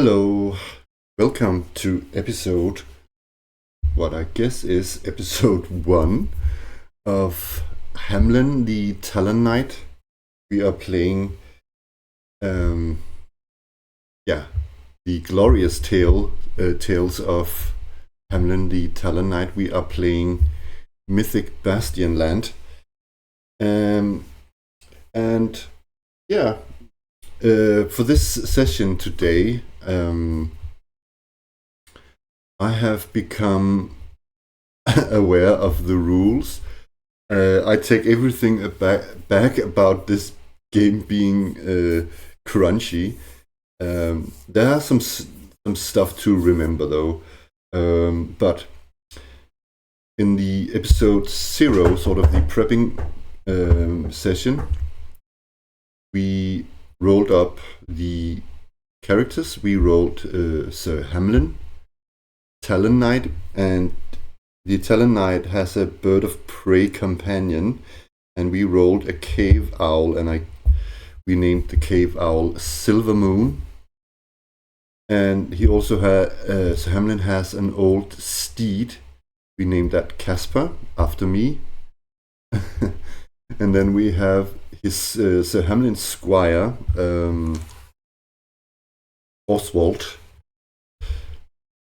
Hello, welcome to what I guess is episode 1 of Hamlin, the Talon Knight. We are playing, um, the glorious tales of Hamlin, the Talon Knight. We are playing Mythic Bastionland. And yeah, for this session today, I have become aware of the rules. I take everything back about this game being crunchy. There are some stuff to remember though. But in the episode 0, sort of the prepping session, we rolled up the characters. We rolled Sir Hamlin, Talon Knight, and the Talon Knight has a bird of prey companion, and we rolled a cave owl, and we named the cave owl Silver Moon. And he also Sir Hamlin has an old steed. We named that Casper, after me. And then we have his Sir Hamlin's squire, Oswald,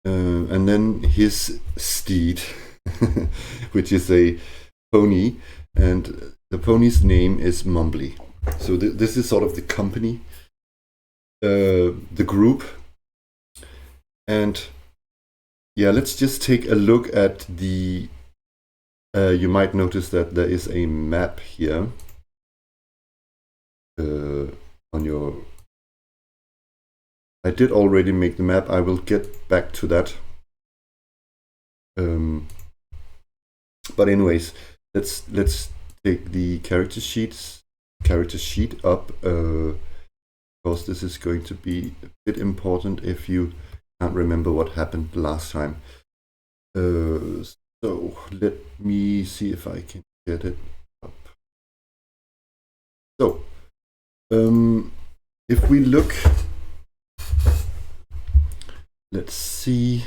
and then his steed, which is a pony, and the pony's name is Mumbly. So this is sort of the company, the group. And yeah, let's just take a look at the you might notice that there is a map here on your... I did already make the map. I will get back to that. But anyways, let's take the character sheet up, because this is going to be a bit important if you can't remember what happened last time. So let me see if I can get it up. So if we look, let's see.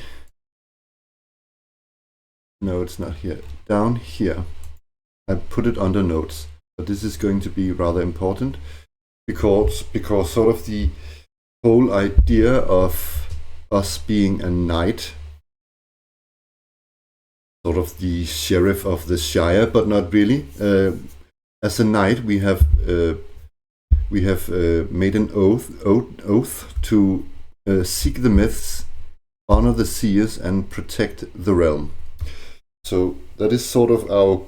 No, it's not here. Down here. I put it under notes, but this is going to be rather important because sort of the whole idea of us being a knight, sort of the sheriff of the Shire, but not really. As a knight, we have made an oath to seek the myths, honor the seers, and protect the realm. So that is sort of our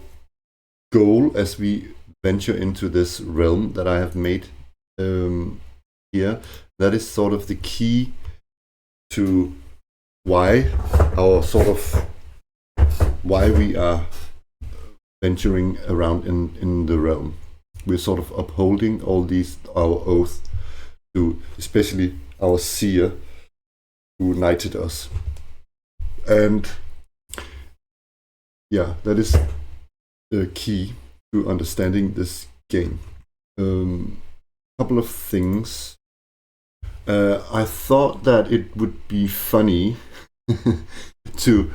goal as we venture into this realm that I have made here. That is sort of the key to why we are venturing around in the realm. We're sort of upholding our oath to especially our seer who knighted us. And yeah, that is the key to understanding this game. Couple of things. I thought that it would be funny to,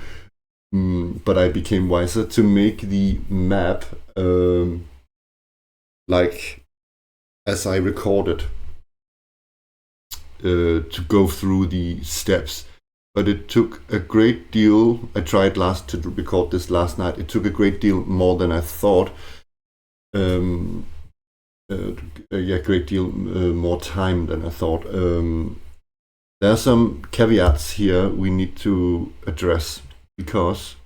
but I became wiser, to make the map like as I recorded, to go through the steps. But it took a great deal. I tried to record this last night. It took a great deal more than I thought. Great deal more time than I thought. There are some caveats here we need to address, because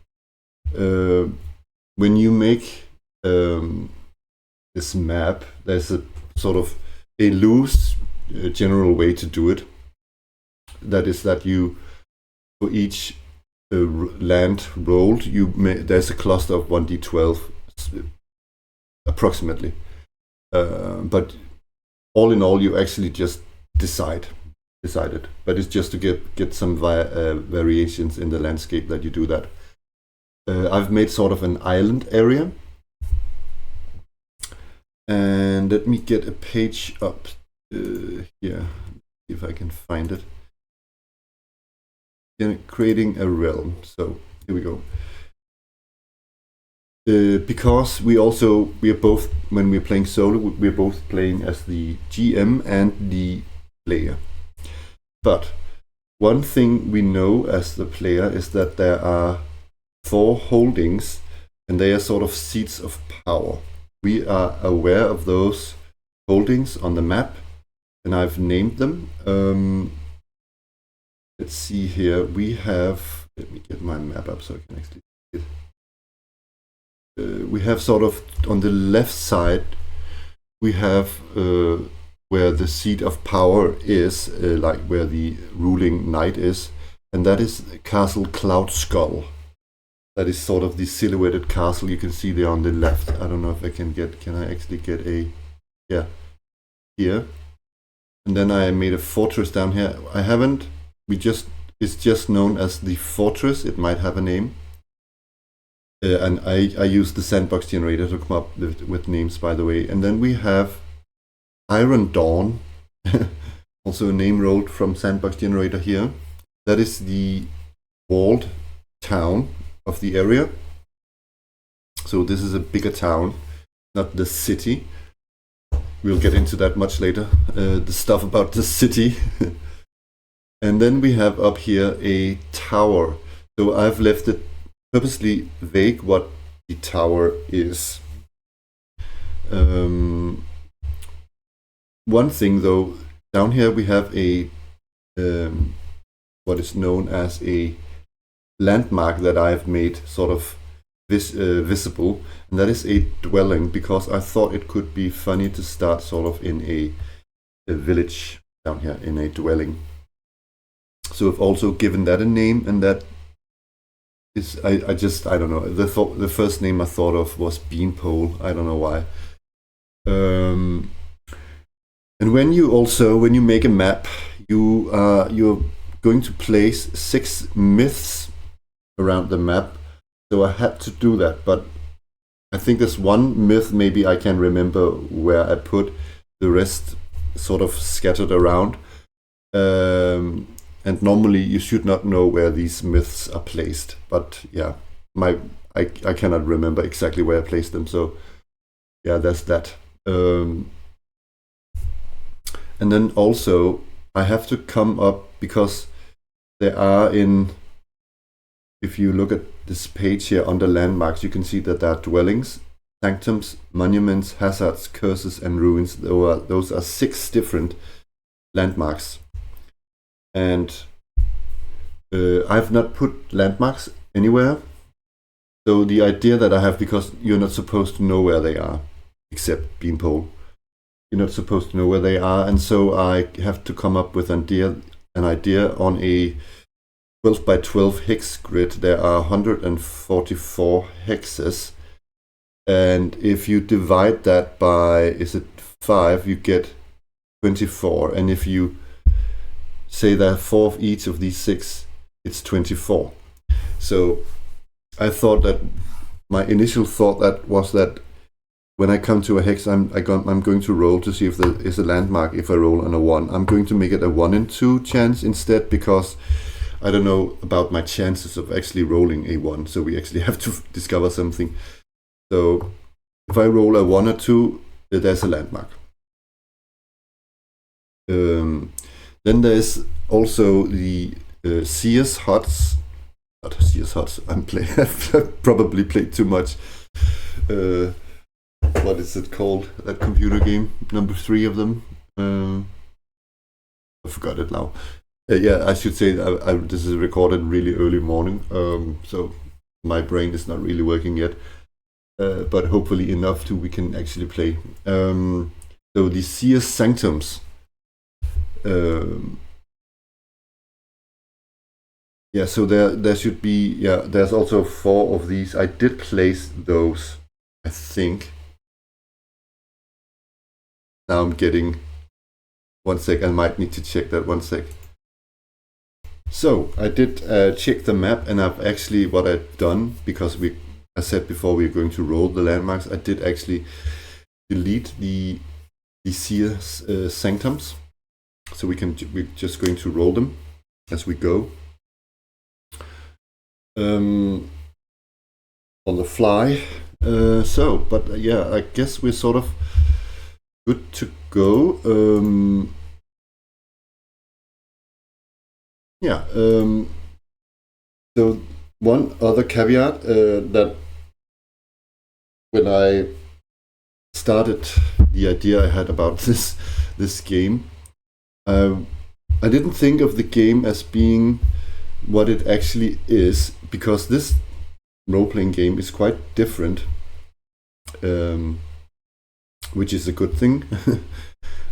when you make this map, there's a sort of a loose general way to do it. That is that you, for each land rolled, there's a cluster of 1d12 approximately. But all in all, you actually just decided. But it's just to get some variations in the landscape that you do that. I've made sort of an island area. And let me get a page up here, see if I can find it. creating a realm. So here we go. Because we are both, when we're playing solo, we're both playing as the GM and the player. But one thing we know as the player is that there are 4 holdings, and they are sort of seats of power. We are aware of those holdings on the map, and I've named them. Let's see here. We have, let me get my map up so I can actually see it. We have sort of on the left side, we have where the seat of power is, like where the ruling knight is, and that is Castle Cloud Skull. That is sort of the silhouetted castle you can see there on the left. I don't know if I can I actually get a, yeah, here. And then I made a fortress down here. I haven't, it's just known as the fortress. It might have a name. And I used the sandbox generator to come up with names, by the way. And then we have Iron Dawn, also a name rolled from sandbox generator here. That is the walled town of the area. So this is a bigger town, not the city. We'll get into that much later, the stuff about the city. And then we have up here a tower. So I've left it purposely vague what the tower is. One thing though, down here we have a what is known as a landmark that I've made sort of visible, and that is a dwelling, because I thought it could be funny to start sort of in a village down here, in a dwelling. So I've also given that a name, and that is, I don't know, the first name I thought of was Beanpole. I don't know why. And when you make a map, you're going to place 6 myths around the map. So I had to do that, but I think there's one myth maybe I can remember where I put, the rest sort of scattered around. And normally you should not know where these myths are placed, but yeah, I cannot remember exactly where I placed them. So yeah, that's that. And then also I have to come up, because there are if you look at this page here under landmarks, you can see that there are dwellings, sanctums, monuments, hazards, curses, and ruins. Those are 6 different landmarks. And I've not put landmarks anywhere. So the idea that I have, because you're not supposed to know where they are, except Beanpole. You're not supposed to know where they are, and so I have to come up with an idea on a 12 by 12 hex grid. There are 144 hexes, and if you divide that by 5, you get 24, and if you say there are 4 of each of these 6, it's 24. So I thought that my initial thought was that when I come to a hex, I'm going to roll to see if there is a landmark. If I roll on a 1, I'm going to make it a 1 in 2 chance instead, because I don't know about my chances of actually rolling a 1. So we actually have to discover something. So if I roll a 1 or 2, there's a landmark. Then there's also the Sears Huts. Not Sears Huts. I've probably played too much. What is it called? That computer game, number 3 of them. I forgot it now. Yeah, I should say this is recorded really early morning, so my brain is not really working yet. But hopefully enough we can actually play. So the Sears Sanctums. Yeah, so there should be, there's also 4 of these. I did place those, I think. Now I'm getting, one sec, I might need to check that, one sec. So I did check the map, and I've actually, what I've done, because I said before we're going to roll the landmarks, I did actually delete the Sears Sanctums. So we're just going to roll them as we go. on the fly. But yeah, I guess we're sort of good to go. Yeah. So one other caveat that when I started the idea I had about this game, I didn't think of the game as being what it actually is, because this role-playing game is quite different, which is a good thing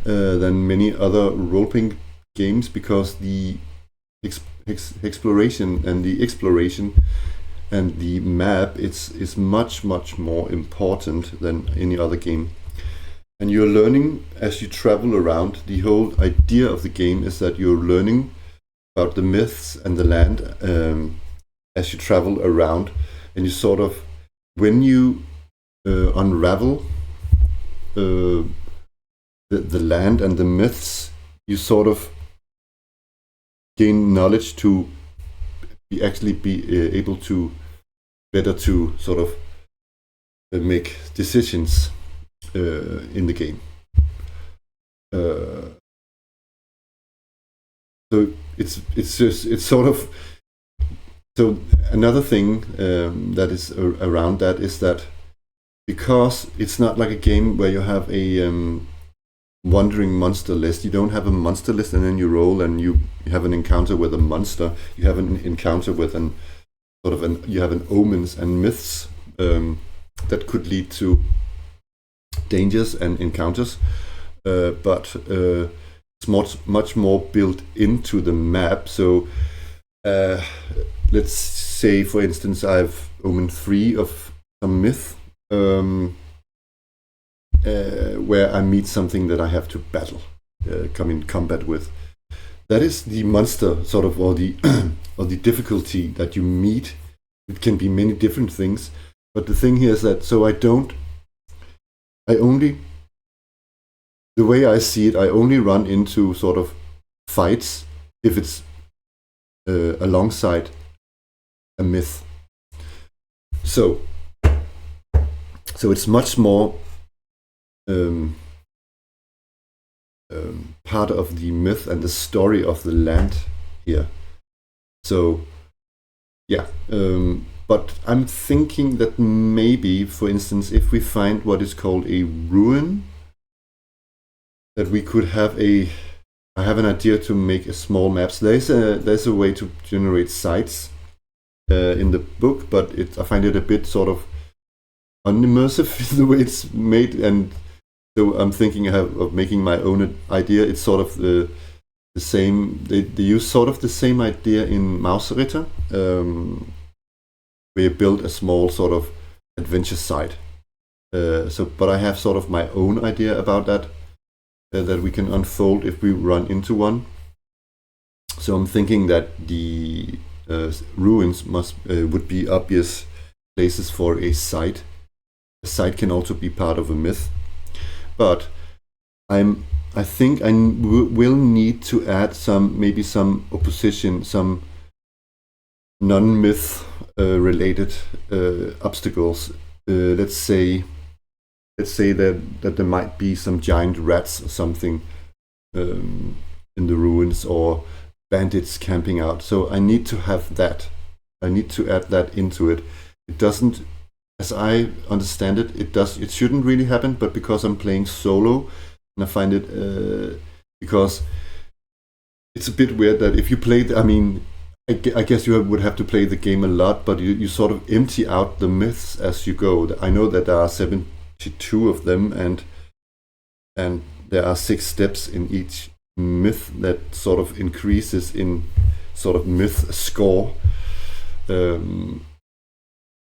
than many other role-playing games, because the exploration and the map is much more important than any other game. And you're learning as you travel around. The whole idea of the game is that you're learning about the myths and the land as you travel around, and you sort of, when you unravel the land and the myths, you sort of gain knowledge to be able to better to sort of make decisions in the game. So it's sort of, so another thing that is around that is that because it's not like a game where you have a wandering monster list. You don't have a monster list and then you roll and you have an encounter with a monster. You have an encounter with you have an omens and myths that could lead to dangers and encounters, but it's much more built into the map. So let's say, for instance, I've omen 3 of some myth where I meet something that I have to battle, come in combat with. That is the monster, sort of, or the or the difficulty that you meet. It can be many different things, but the thing here is that the way I see it, I only run into sort of fights if it's alongside a myth. So it's much more part of the myth and the story of the land here. So yeah, but I'm thinking that maybe, for instance, if we find what is called a ruin, that we could have I have an idea to make a small map. So there's a way to generate sites in the book, but I find it a bit sort of unimmersive the way it's made, and so I'm thinking of making my own idea. It's sort of the same. They use sort of the same idea in Mausritter, where you build a small sort of adventure site. But I have sort of my own idea about that that we can unfold if we run into one. So I'm thinking that the ruins would be obvious places for a site. A site can also be part of a myth, but I think I will need to add maybe some opposition, some non-myth related obstacles. Let's say that there might be some giant rats or something in the ruins, or bandits camping out. So I need to have that. I need to add that into it. It doesn't, as I understand it, it shouldn't really happen, but because I'm playing solo, and I find it because it's a bit weird that if you play, I guess you would have to play the game a lot, but you sort of empty out the myths as you go. I know that there are 72 of them, and there are 6 steps in each myth that sort of increases in sort of myth score.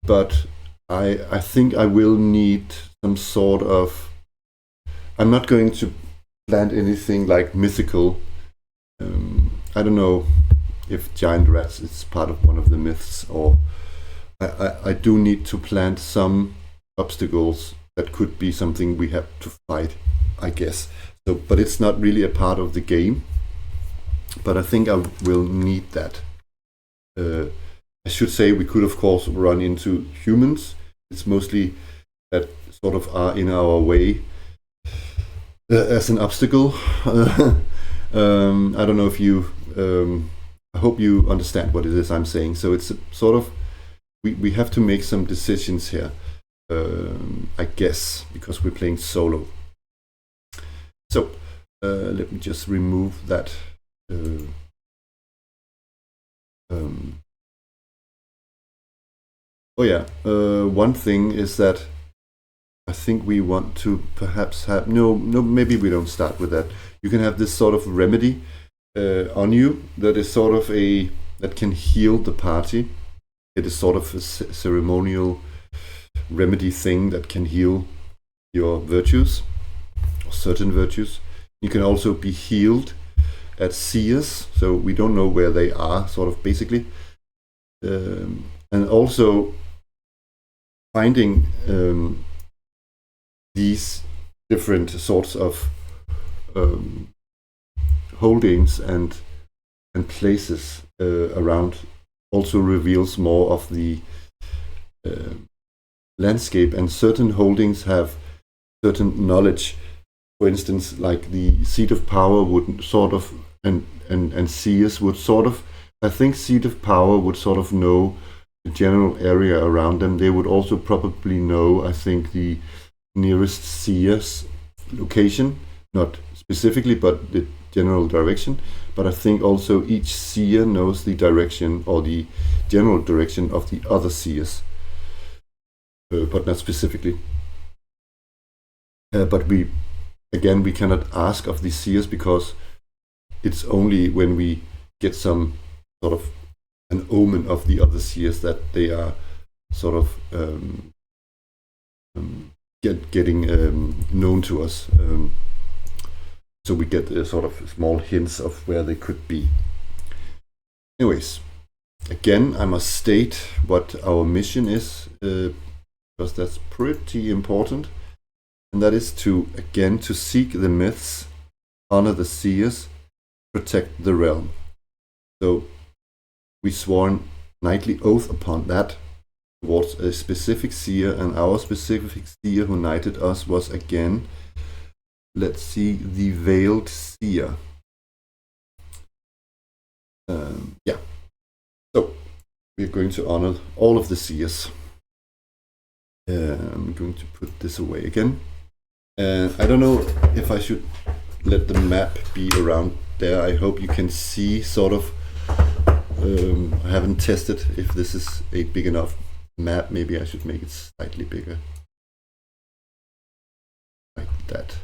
But I think I will need some sort of. I'm not going to plant anything like mythical. I don't know if giant rats is part of one of the myths, or I do need to plant some obstacles that could be something we have to fight, I guess. So, but it's not really a part of the game. But I think I will need that. I should say we could of course run into humans. It's mostly that sort of are in our way as an obstacle. I don't know if you. I hope you understand what it is I'm saying. So it's sort of we have to make some decisions here. I guess because we're playing solo. So let me just remove that. Oh yeah, one thing is that I think we want to perhaps have maybe we don't start with that. You can have this sort of remedy on you that is sort of that can heal the party. It is sort of a ceremonial remedy thing that can heal your virtues, or certain virtues. You can also be healed at seers, so we don't know where they are, sort of basically, and also finding these different sorts of holdings and places around also reveals more of the landscape, and certain holdings have certain knowledge. For instance, like the seat of power would sort of and seers would sort of, I think seat of power would sort of know the general area around them. They would also probably know, I think, the nearest seer's location, not specifically, but the general direction. But I think also each seer knows the direction or the general direction of the other seers, but not specifically. But we cannot ask of the seers because it's only when we get some sort of an omen of the other seers that they are sort of getting known to us. So we get sort of small hints of where they could be. Anyways, again, I must state what our mission is, because that's pretty important. And that is to seek the myths, honor the seers, protect the realm. So we sworn knightly oath upon that towards a specific seer, and our specific seer who knighted us was again, let's see, the Veiled Seer. Yeah. So we're going to honor all of the seers. I'm going to put this away again. I don't know if I should let the map be around there. I hope you can see sort of. I haven't tested if this is a big enough map. Maybe I should make it slightly bigger. Like that.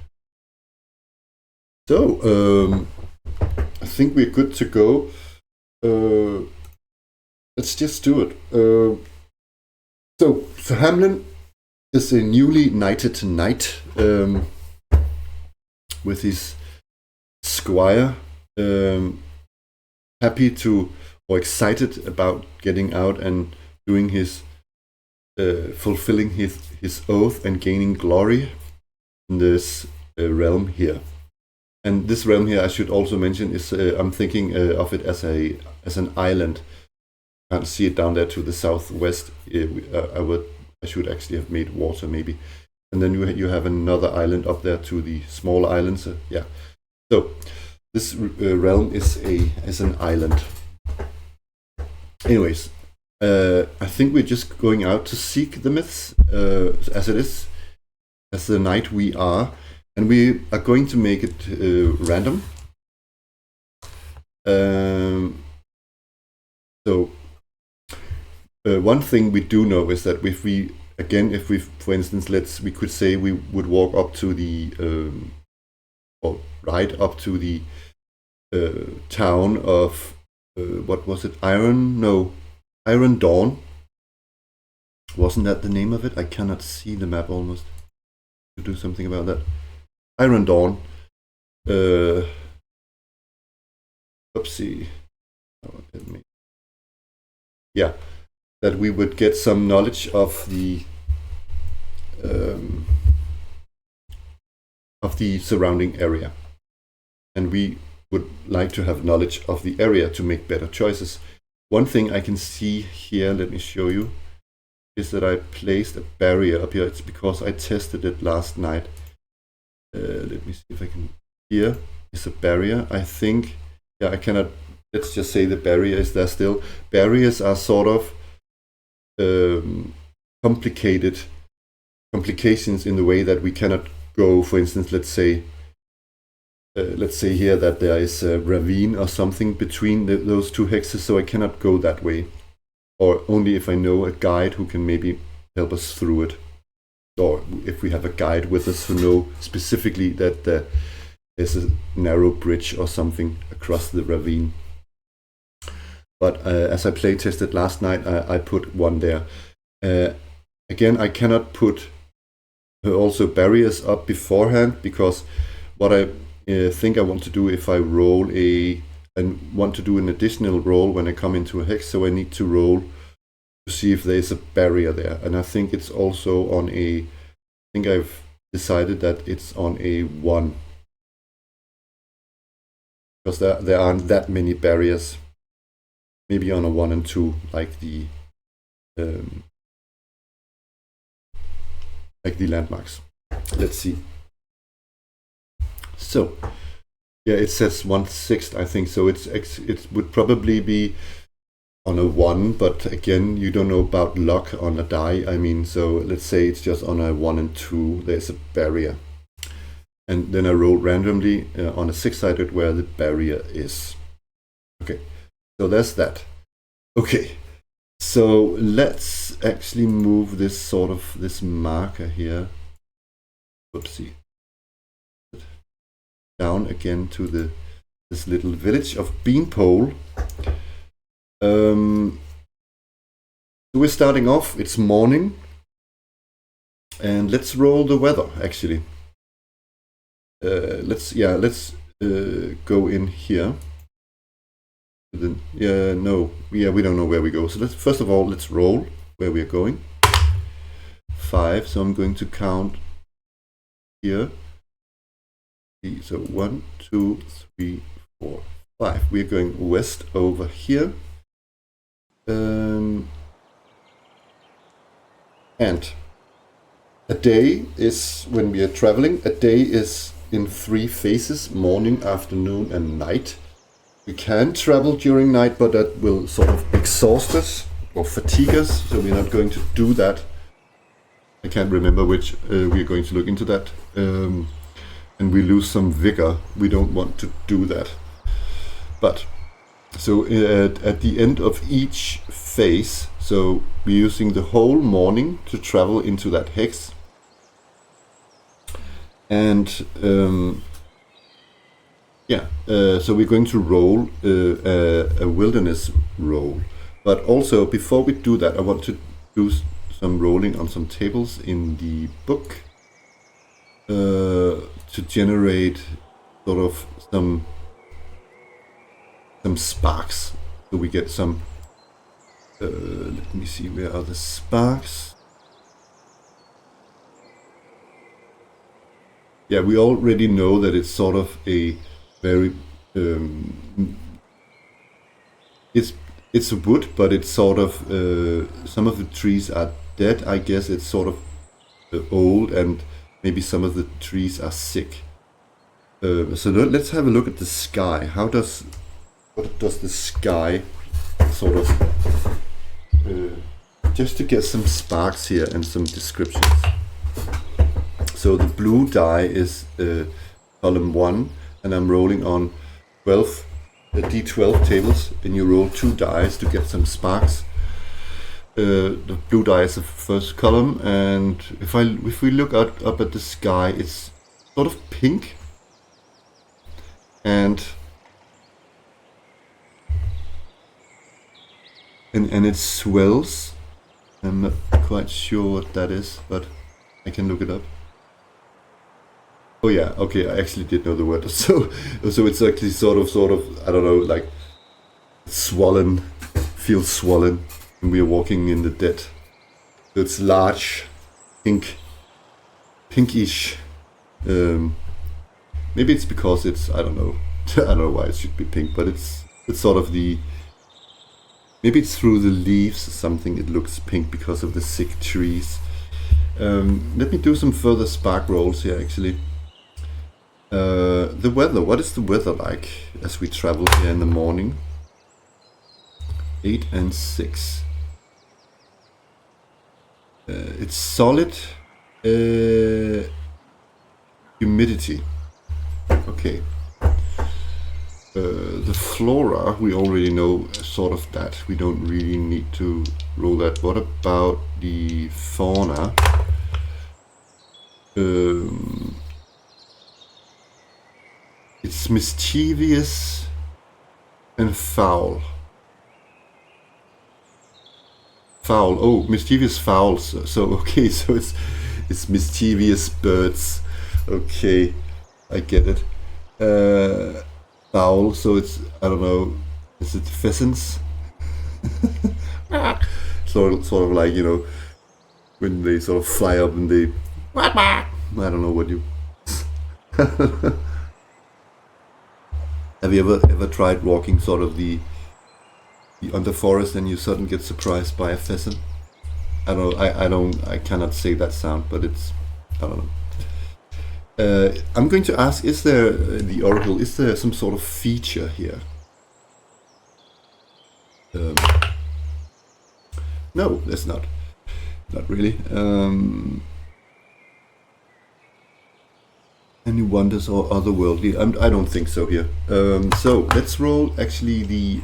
So, I think we're good to go. Let's just do it. So, Sir Hamlin is a newly knighted knight with his squire, happy to or excited about getting out and doing his fulfilling his oath and gaining glory in this realm here. And this realm here, I should also mention, is I'm thinking of it as an island. Can't see it down there to the southwest. I should actually have made water maybe, and then you have another island up there to the small islands. Yeah, so this realm is an island. Anyways, I think we're just going out to seek the myths as it is, as the knight we are, and we are going to make it random. So. One thing we do know is that if we, for instance, we could say we would walk up to the, or ride up to the town of, what was it? Iron Dawn. Wasn't that the name of it? I cannot see the map almost. To do something about that. Iron Dawn. Oopsie. Oh, yeah. That we would get some knowledge of the surrounding area, and we would like to have knowledge of the area to make better choices. one thing I can see here, let me show you, is that I placed a barrier up here. It's because I tested it last night. Let me see if I can. Here is a barrier. I think, yeah, I cannot. Let's just say the barrier is there still. Barriers are sort of complications in the way that we cannot go. For instance, let's say here that there is a ravine or something between those two hexes, so I cannot go that way. Or only if I know a guide who can maybe help us through it. Or if we have a guide with us who know specifically that there's a narrow bridge or something across the ravine. But as I play tested last night, I put one there. Again, I cannot put also barriers up beforehand, because what I think I want to do if I roll and want to do an additional roll when I come into a hex, so I need to roll to see if there's a barrier there. And I think it's also on I think I've decided that it's on a 1. Because there aren't that many barriers. Maybe on a 1 and 2, like the landmarks. Let's see. So, yeah, it says 1/6, I think. So it would probably be on a 1, but again, you don't know about luck on a die. I mean, so let's say it's just on a 1 and 2, there's a barrier. And then I roll randomly on a 6-sided where the barrier is. Okay, so there's that. Okay, so let's actually move this marker here. Oopsie. Down again to this little village of Beanpole. So we're starting off, it's morning, and let's roll the weather actually. Let's go in here. We don't know where we go. So first of all, let's roll where we are going. 5, so I'm going to count here. So 1, 2, 3, 4, 5. We're going west over here. And a day is, when we are traveling, a day is in 3 phases: morning, afternoon, and night. We can travel during night, but that will sort of exhaust us or fatigue us, so we're not going to do that. I can't remember which. We're going to look into that. And we lose some vigor. We don't want to do that. But, so at the end of each phase, so we're using the whole morning to travel into that hex. And so we're going to roll a wilderness roll. But also, before we do that, I want to do some rolling on some tables in the book to generate sort of some sparks. So we get some, let me see, where are the sparks? Yeah, we already know that it's sort of a very, it's a wood, but it's sort of, some of the trees are dead, I guess. It's sort of old, and maybe some of the trees are sick. So let's have a look at the sky. What does the sky sort of, just to get some sparks here and some descriptions. So the blue die is column 1, and I'm rolling on 12 D12 tables, and you roll 2 dice to get some sparks. The blue die is the first column, and if we look up at the sky, it's sort of pink, and it swells. I'm not quite sure what that is, but I can look it up. Oh yeah, okay, I actually did know the word. So it's actually sort of, I don't know, like swollen, feels swollen, and we are walking in the dead. So it's large, pinkish. Maybe it's because it's, I don't know, I don't know why it should be pink, but it's sort of the Maybe it's through the leaves or something. It looks pink because of the sick trees. Let me do some further spark rolls here, actually. The weather. What is the weather like as we travel here in the morning? 8 and 6. It's solid. Humidity. Okay. The flora, we already know sort of that. We don't really need to roll that. What about the fauna? It's mischievous and foul. Foul. Oh, mischievous fowls. So okay, so it's mischievous birds. Okay, I get it. Foul. So it's, I don't know. Is it pheasants? sort of like, you know, when they sort of fly up and they. I don't know what you. Have you ever tried walking sort of the underforest and you suddenly get surprised by a pheasant? I cannot say that sound, but it's, I don't know. I'm going to ask, is there, the oracle, is there some sort of feature here? No, there's not. Not really. Any wonders or otherworldly? I don't think so here. So let's roll actually the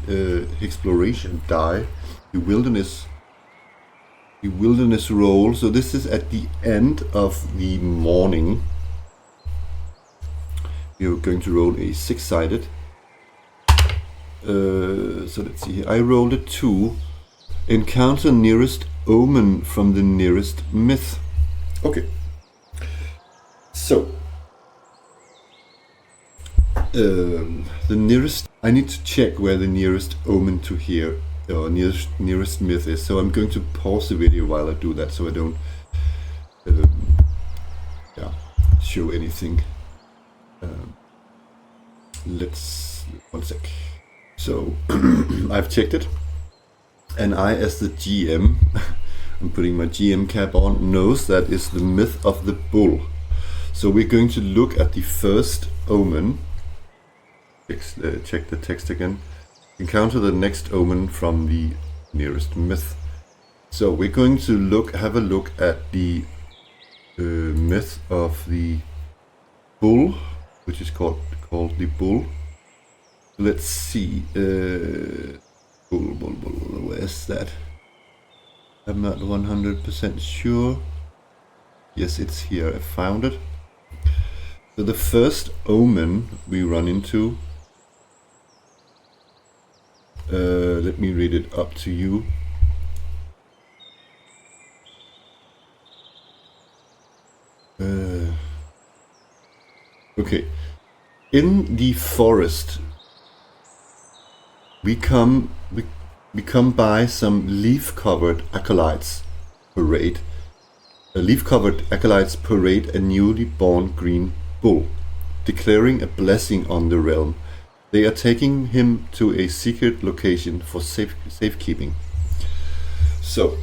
exploration die, the wilderness roll. So this is at the end of the morning. You're going to roll a 6-sided. So let's see here. I rolled a 2. Encounter nearest omen from the nearest myth. Okay. So the nearest, I need to check where the nearest omen to here, or nearest myth is. So I'm going to pause the video while I do that, so I don't show anything. Let's, one sec. So I've checked it, and I, as the GM, I'm putting my GM cap on, knows that is the myth of the bull. So we're going to look at the first omen. Check the text again. Encounter the next omen from the nearest myth. So we're going to have a look at the myth of the bull, which is called the bull. Let's see. Bull. Where's that? I'm not 100% sure. Yes, it's here. I found it. So the first omen we run into. Let me read it up to you. Okay. In the forest, we come by some leaf-covered acolytes parade. Leaf-covered acolytes parade a newly born green bull, declaring a blessing on the realm. They are taking him to a secret location for safekeeping. So,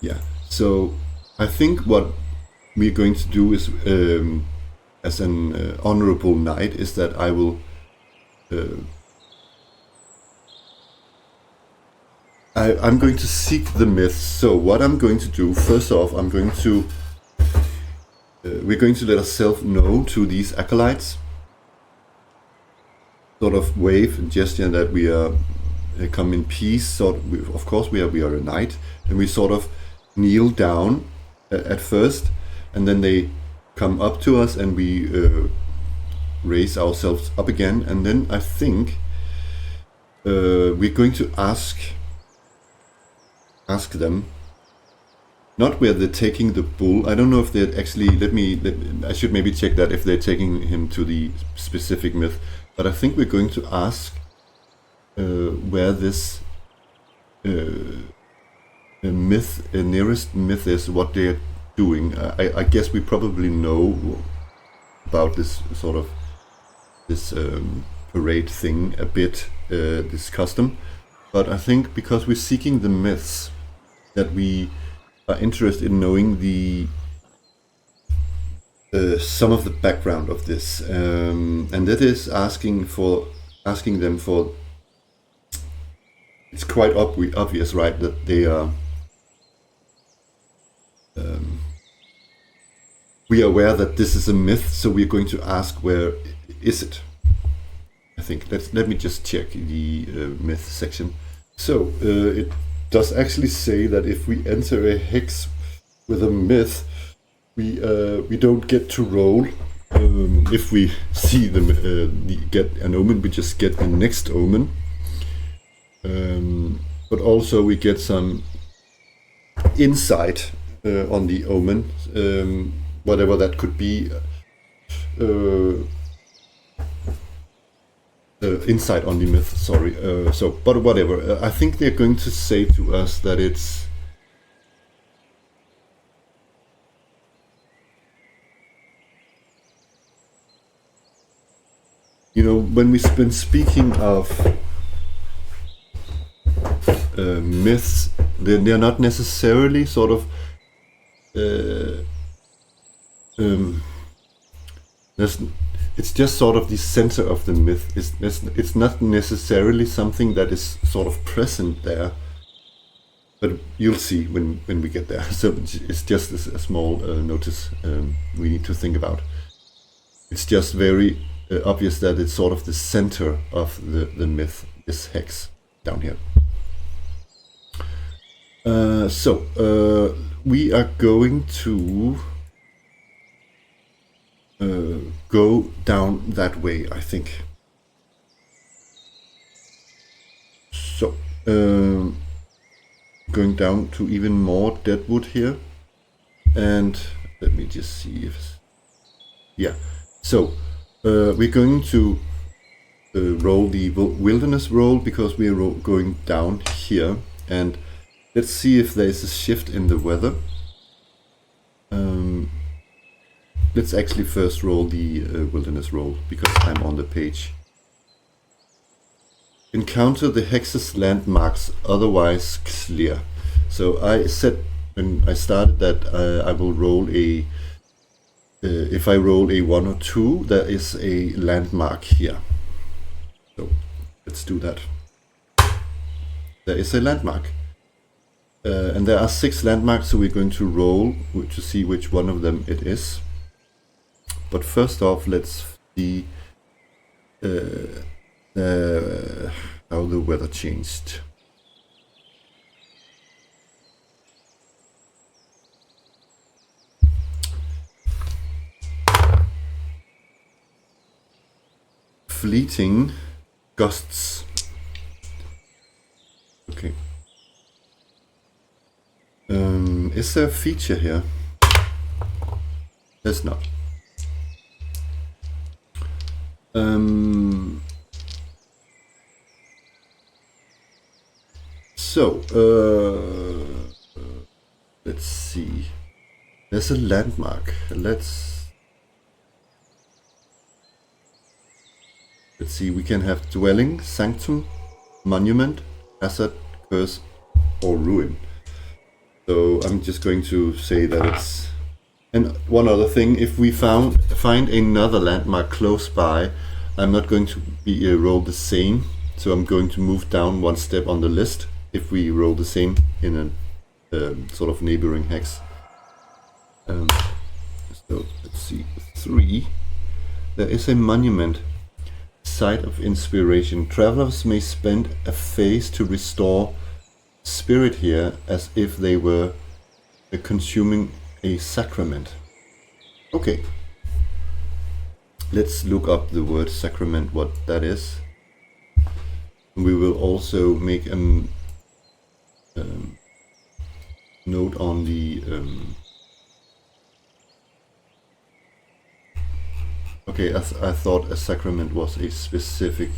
yeah. So I think what we're going to do is, as an honorable knight, is that I will. I'm going to seek the myths. So what I'm going to do, first off, we're going to let ourselves know to these acolytes, sort of wave and gesture that we are come in peace. Of course we are a knight, and we sort of kneel down at first, and then they come up to us and we raise ourselves up again, and then I think we're going to ask them, not where they're taking the bull. I don't know if they're actually, I should maybe check that if they're taking him to the specific myth, but I think we're going to ask where this nearest myth is, what they're doing. I guess we probably know about this sort of this parade thing a bit, this custom, but I think because we're seeking the myths, that we are interested in knowing the some of the background of this, and that is asking them for. It's quite obvious, right, that they are. We are aware that this is a myth, so we're going to ask, where is it? I think let me just check the myth section. So it does actually say that if we enter a hex with a myth, we don't get to roll. If we see get an omen, we just get the next omen. But also we get some insight on the omen, whatever that could be. Insight on the myth, sorry. But whatever. I think they're going to say to us that it's when we've been speaking of myths, they're not necessarily sort of it's just sort of the center of the myth. It's not necessarily something that is sort of present there, but you'll see when we get there. So it's just a small notice we need to think about. It's just very obvious that it's sort of the center of the myth, this hex down here. So we are going to go down that way, I think. So going down to even more deadwood here, and let me just see if so we're going to roll the wilderness roll, because we are going down here, and let's see if there's a shift in the weather. Let's actually first roll the wilderness roll, because I'm on the page. Encounter the hex's landmarks, otherwise clear. So I said when I started that I will roll a if I roll a 1 or 2, there is a landmark here. So let's do that. There is a landmark. And there are 6 landmarks, so we're going to roll to see which one of them it is. But first off, let's see how the weather changed. Fleeting gusts. Okay. Is there a feature here? There's not. So let's see. There's a landmark. Let's see. We can have dwelling, sanctum, monument, hazard, curse, or ruin. So I'm just going to say that it's. And one other thing, if we find another landmark close by, I'm not going to be roll the same. So I'm going to move down 1 step on the list if we roll the same in a sort of neighboring hex. So let's see, 3. There is a monument, site of inspiration. Travelers may spend a phase to restore spirit here, as if they were consuming a sacrament. Okay. Let's look up the word sacrament, what that is. We will also make a note on the okay, I thought a sacrament was a specific.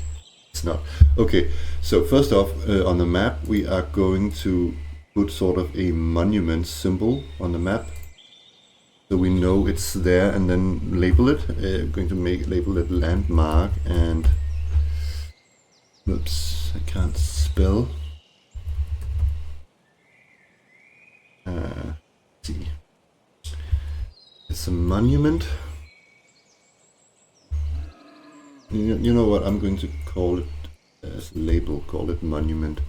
It's not. Okay, so first off, on the map we are going to put sort of a monument symbol on the map. so we know it's there, and then label it. I'm going to label it landmark, and oops, I can't spell. Let's see, it's a monument. You know what? I'm going to call it as a label. Call it monument,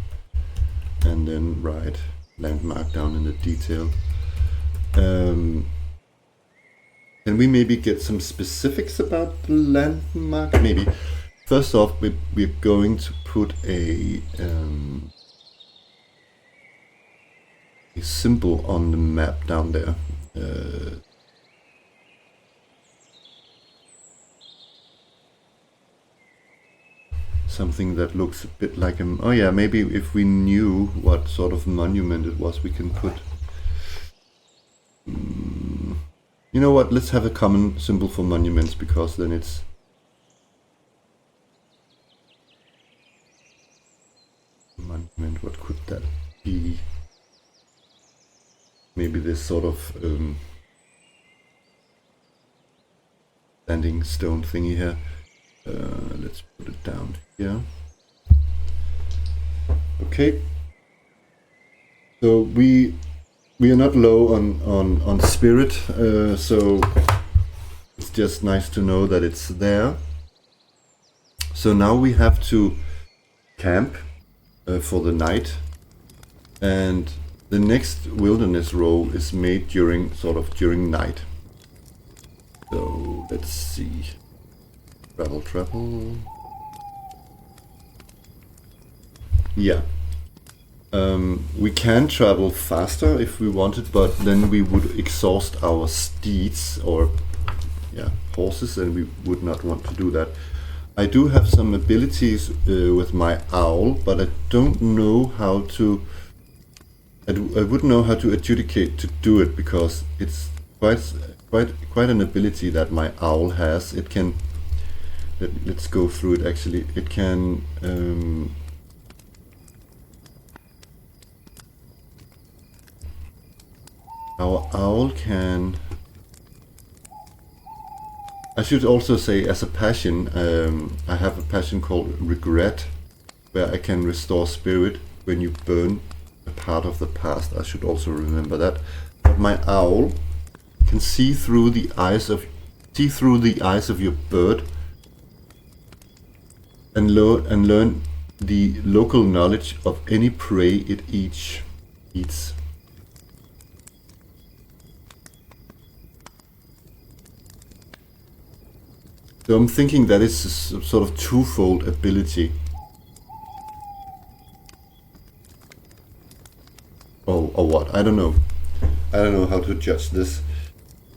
and then write landmark down in the detail. Can we maybe get some specifics about the landmark? Maybe. First off, we're going to put a symbol on the map down there. Something that looks a bit like a... Oh yeah, maybe if we knew what sort of monument it was, we can put... You know what, let's have a common symbol for monuments, because then it's... Monument, what could that be? Maybe this sort of standing stone thingy here. Let's put it down here. Okay. So we are not low on spirit, so it's just nice to know that it's there. So now we have to camp for the night, and the next wilderness roll is made during night. So let's see. Travel. Yeah. We can travel faster if we wanted, but then we would exhaust our steeds, or horses, and we would not want to do that. I do have some abilities with my owl, but I don't know how to... I wouldn't know how to adjudicate to do it, because it's quite an ability that my owl has. It can... Let's go through it actually. It can... our owl can... I should also say, as a passion, I have a passion called regret, where I can restore spirit when you burn a part of the past. I should also remember that. But my owl can see through the eyes of your bird, and learn the local knowledge of any prey it eats. So I'm thinking that it's a sort of twofold ability. Or what? I don't know. I don't know how to judge this.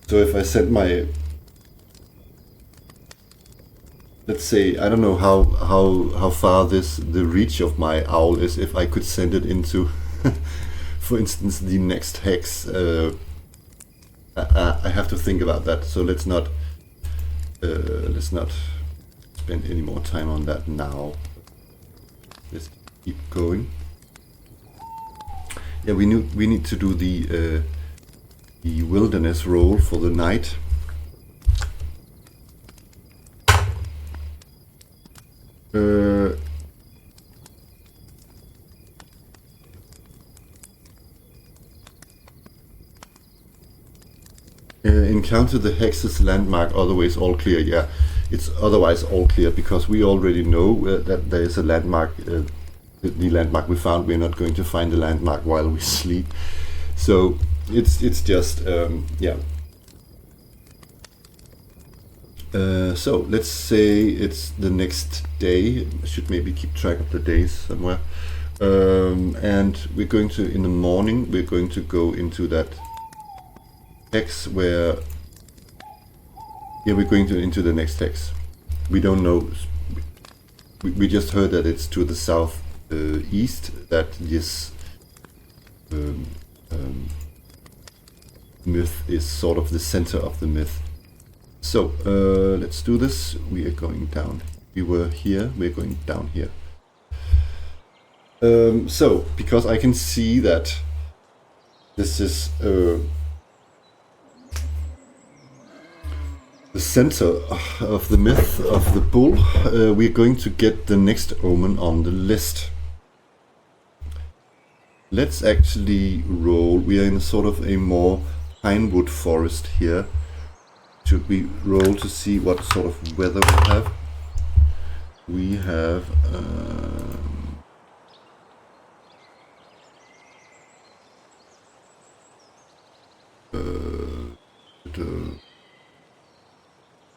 So if I send my... Let's say, I don't know how far the reach of my owl is. If I could send it into, for instance, the next hex. I have to think about that. So let's not spend any more time on that now. Let's keep going. Yeah, we need to do the wilderness roll for the night. Encounter the hex's landmark, otherwise all clear. Yeah, it's otherwise all clear, because we already know that there is a landmark. The landmark we found, we're not going to find the landmark while we sleep. So it's just yeah. So let's say it's the next day. I should maybe keep track of the days somewhere. And we're going to, in the morning, we're going to go into that hex where... Yeah, we're going into the next hex. We don't know. We just heard that it's to the south east, that this myth is sort of the center of the myth. So let's do this. We are going down. We were here, we're going down here. So, because I can see that this is the center of the myth of the bull, we're going to get the next omen on the list. Let's actually roll. We are in sort of a more pinewood forest here. Should we roll to see what sort of weather we have? We have the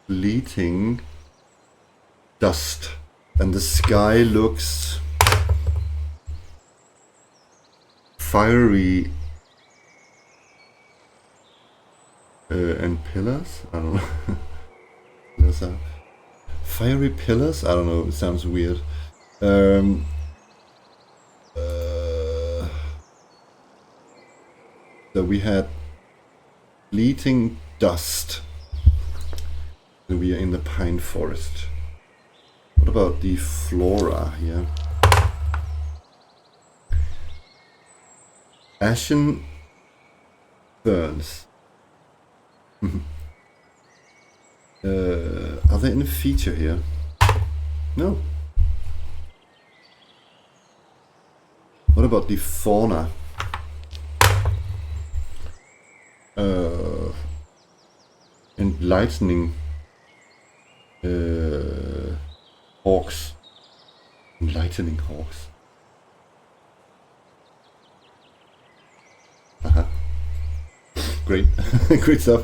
fleeting dust, and the sky looks fiery and pillars. I don't know. Pillars are fiery pillars. I don't know. It sounds weird. So we had fleeting dust. And we are in the pine forest. What about the flora here? Ashen ferns. Are there any feature here? No. What about the fauna? Enlightening hawks. Enlightening hawks. Great. Great stuff.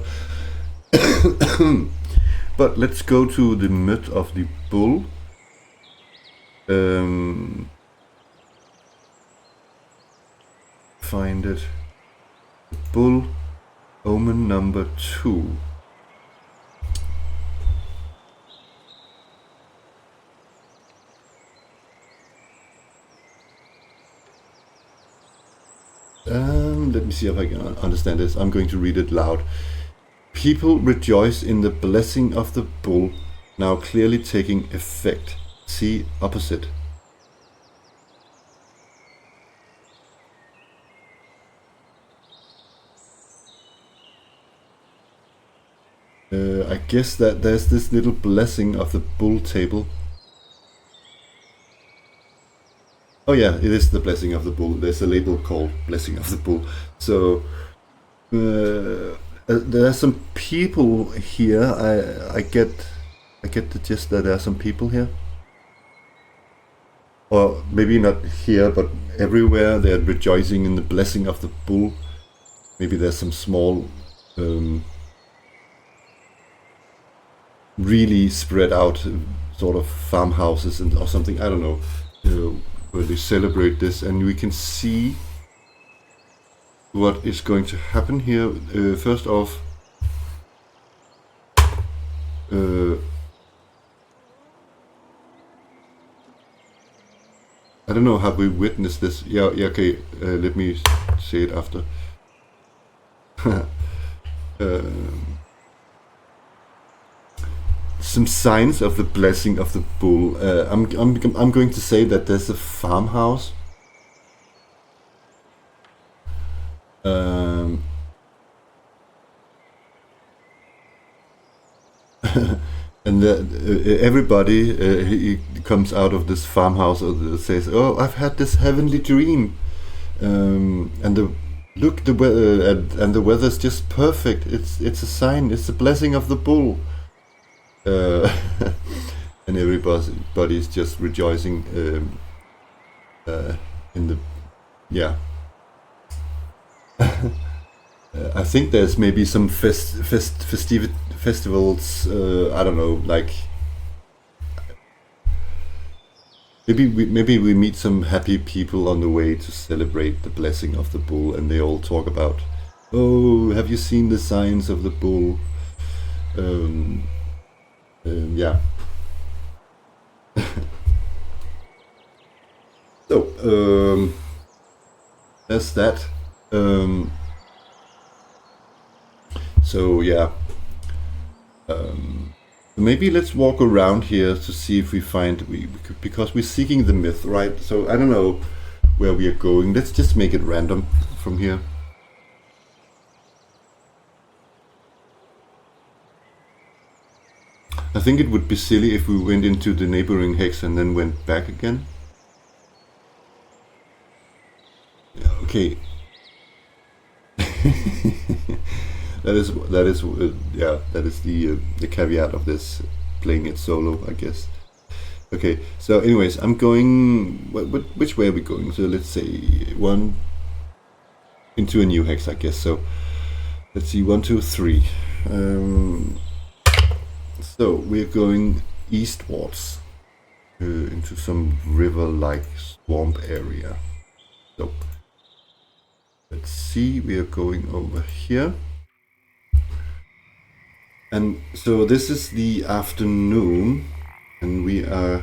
But let's go to the myth of the bull. Find it. The bull, omen number 2. Let me see if I can understand this. I'm going to read it loud. People rejoice in the blessing of the bull, now clearly taking effect. See opposite. I guess that there's this little blessing of the bull table. Oh yeah, it is the blessing of the bull. There's a label called blessing of the bull. So there are some people here. I get the gist that there are some people here, or maybe not here, but everywhere. They're rejoicing in the blessing of the bull. Maybe there's some small, really spread out sort of farmhouses and or something. I don't know. Where they celebrate this, and we can see what is going to happen here. First off, I don't know, have we witnessed this? Yeah, okay, let me say it after. Some signs of the blessing of the bull. I'm going to say that there's a farmhouse. And everybody he comes out of this farmhouse and says, "Oh, I've had this heavenly dream," and the weather and the weather's just perfect. It's a sign. It's the blessing of the bull. And everybody's just rejoicing in the I think there's maybe some festivals. I don't know, like maybe we meet some happy people on the way to celebrate the blessing of the bull, and they all talk about, "Oh, have you seen the signs of the bull?" Yeah. So that's that. So yeah. Maybe let's walk around here to see if we find because we're seeking the myth, right? So I don't know where we are going. Let's just make it random from here. think it would be silly if we went into the neighboring hex and then went back again. Okay. that is the caveat of this playing it solo, I guess. Okay, so anyways, I'm going. Which way are we going? So let's say one into a new hex, I guess. So let's see, 1, 2, 3. So we're going eastwards into some river-like swamp area. So let's see, we are going over here. And so this is the afternoon, and we are...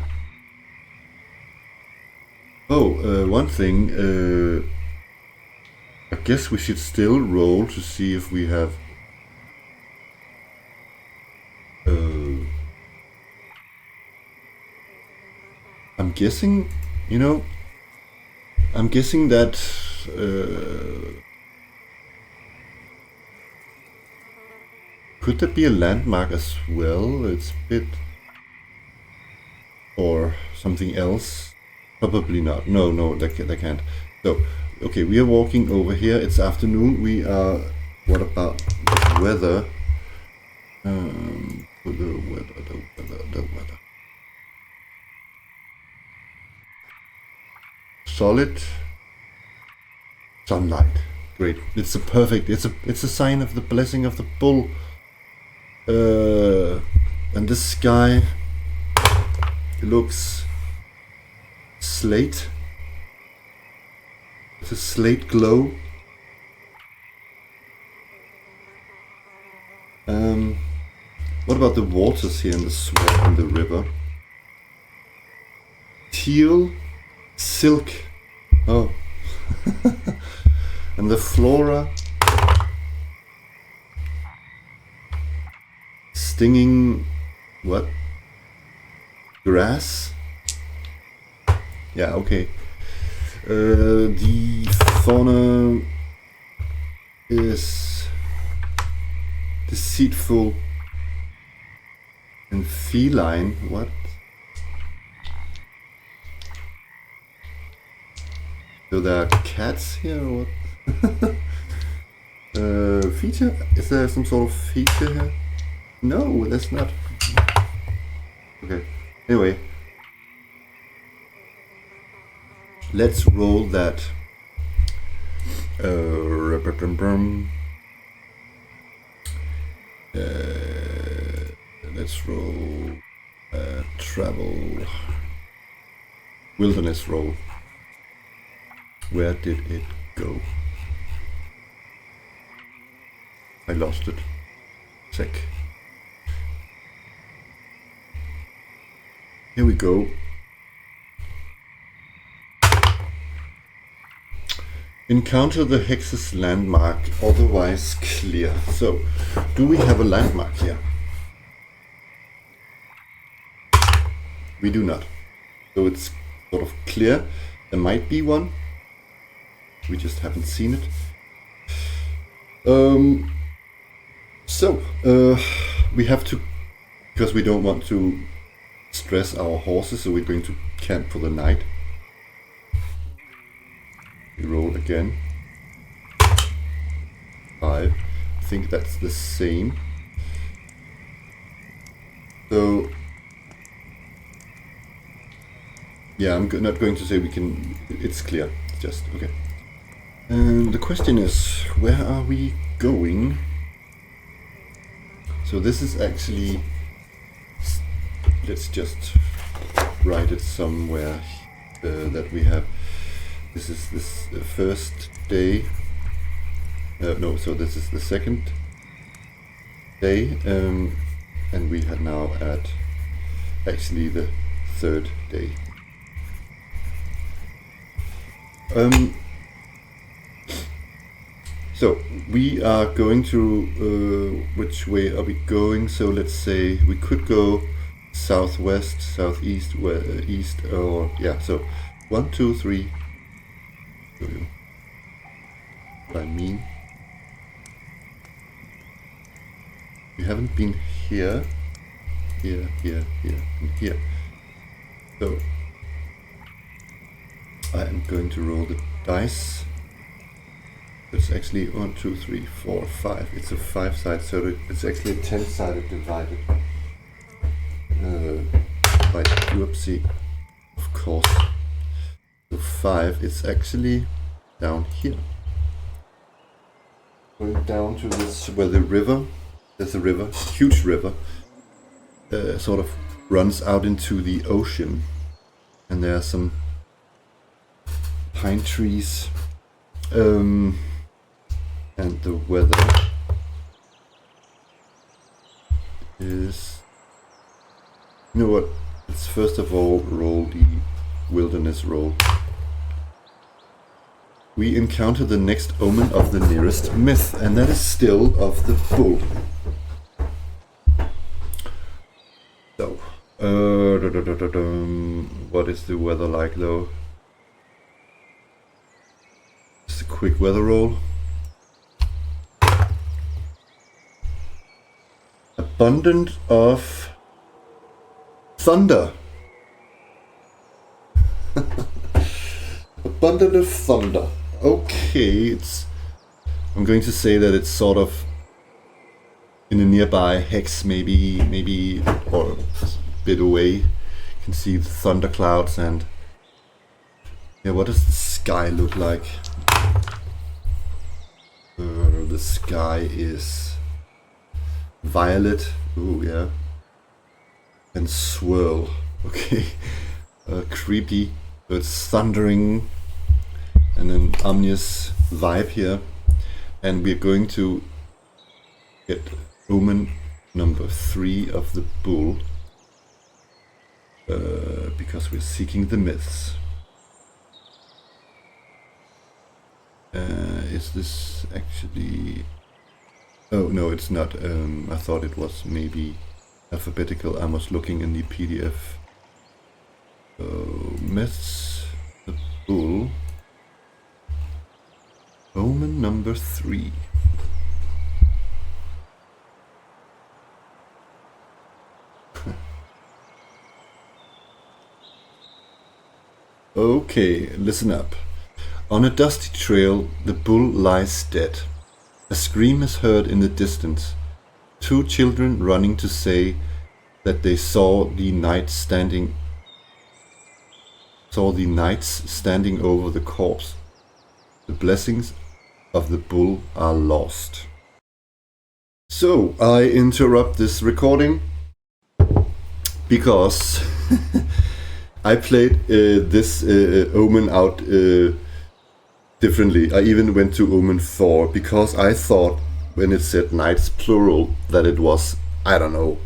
Oh, one thing, I guess we should still roll to see if we have... I'm guessing, you know, I'm guessing that could there be a landmark as well? It's a bit... Or something else? Probably not. No, they can't. So, okay, we are walking over here. It's afternoon. We are... What about the weather? The weather. Solid sunlight. Great. It's a perfect. It's a sign of the blessing of the bull. And the sky looks slate. It's a slate glow. What about the waters here in the swamp and the river? Teal, silk. Oh. And the flora. Stinging, what? Grass? Yeah, okay. The fauna is deceitful and feline. What? So there are cats here or what? Feature? Is there some sort of feature here? No, that's not. Okay. Anyway. Let's roll that. Let's roll travel. Wilderness roll. Where did it go? I lost it. Sec. Here we go. Encounter the hex's landmark, otherwise clear. So, do we have a landmark here? We do not. So it's sort of clear. There might be one. We just haven't seen it. We have to, because we don't want to stress our horses, so we're going to camp for the night. We roll again. 5. I think that's the same. So, yeah, I'm not going to say we can. It's clear. It's just okay. And the question is, where are we going? So this is actually. Let's just write it somewhere that we have. This is this first day. No, so this is the second day, and we are now at actually the third day. So we are going to which way are we going? So let's say we could go southwest, southeast, east, or yeah. So 1, 2, 3. Show you what I mean. We haven't been here. here, here, here, and here. So I am going to roll the dice. It's actually 1, 2, 3, 4, 5. It's a 5-sided, so it's actually a 10-sided divided. By whoopsie, of course. So 5, it's actually down here. Going down to this, where the river, there's a river, huge river, sort of runs out into the ocean. And there are some pine trees. And the weather is... You know what? Let's first of all roll the wilderness roll. We encounter the next omen of the nearest myth, and that is still of the bull. So, what is the weather like though? Just a quick weather roll. Abundant of thunder. Abundant of thunder. Okay, I'm going to say that it's sort of in a nearby hex, maybe, or a bit away. You can see the thunder clouds and yeah. What does the sky look like? The sky is violet. Ooh, yeah. And swirl. Okay. Creepy. It's thundering. And an ominous vibe here. And we're going to get omen number 3 of the bull. Because we're seeking the myths. Is this actually... Oh, no, it's not. I thought it was maybe alphabetical. I was looking in the PDF. Myths, the bull. Omen number 3. Okay, listen up. On a dusty trail, the bull lies dead. A scream is heard in the distance. 2 children running to say that they saw the knights standing over the corpse. The blessings of the bull are lost. So I interrupt this recording because I played this omen out differently. I even went to omen 4 because I thought when it said knights plural that it was, I don't know,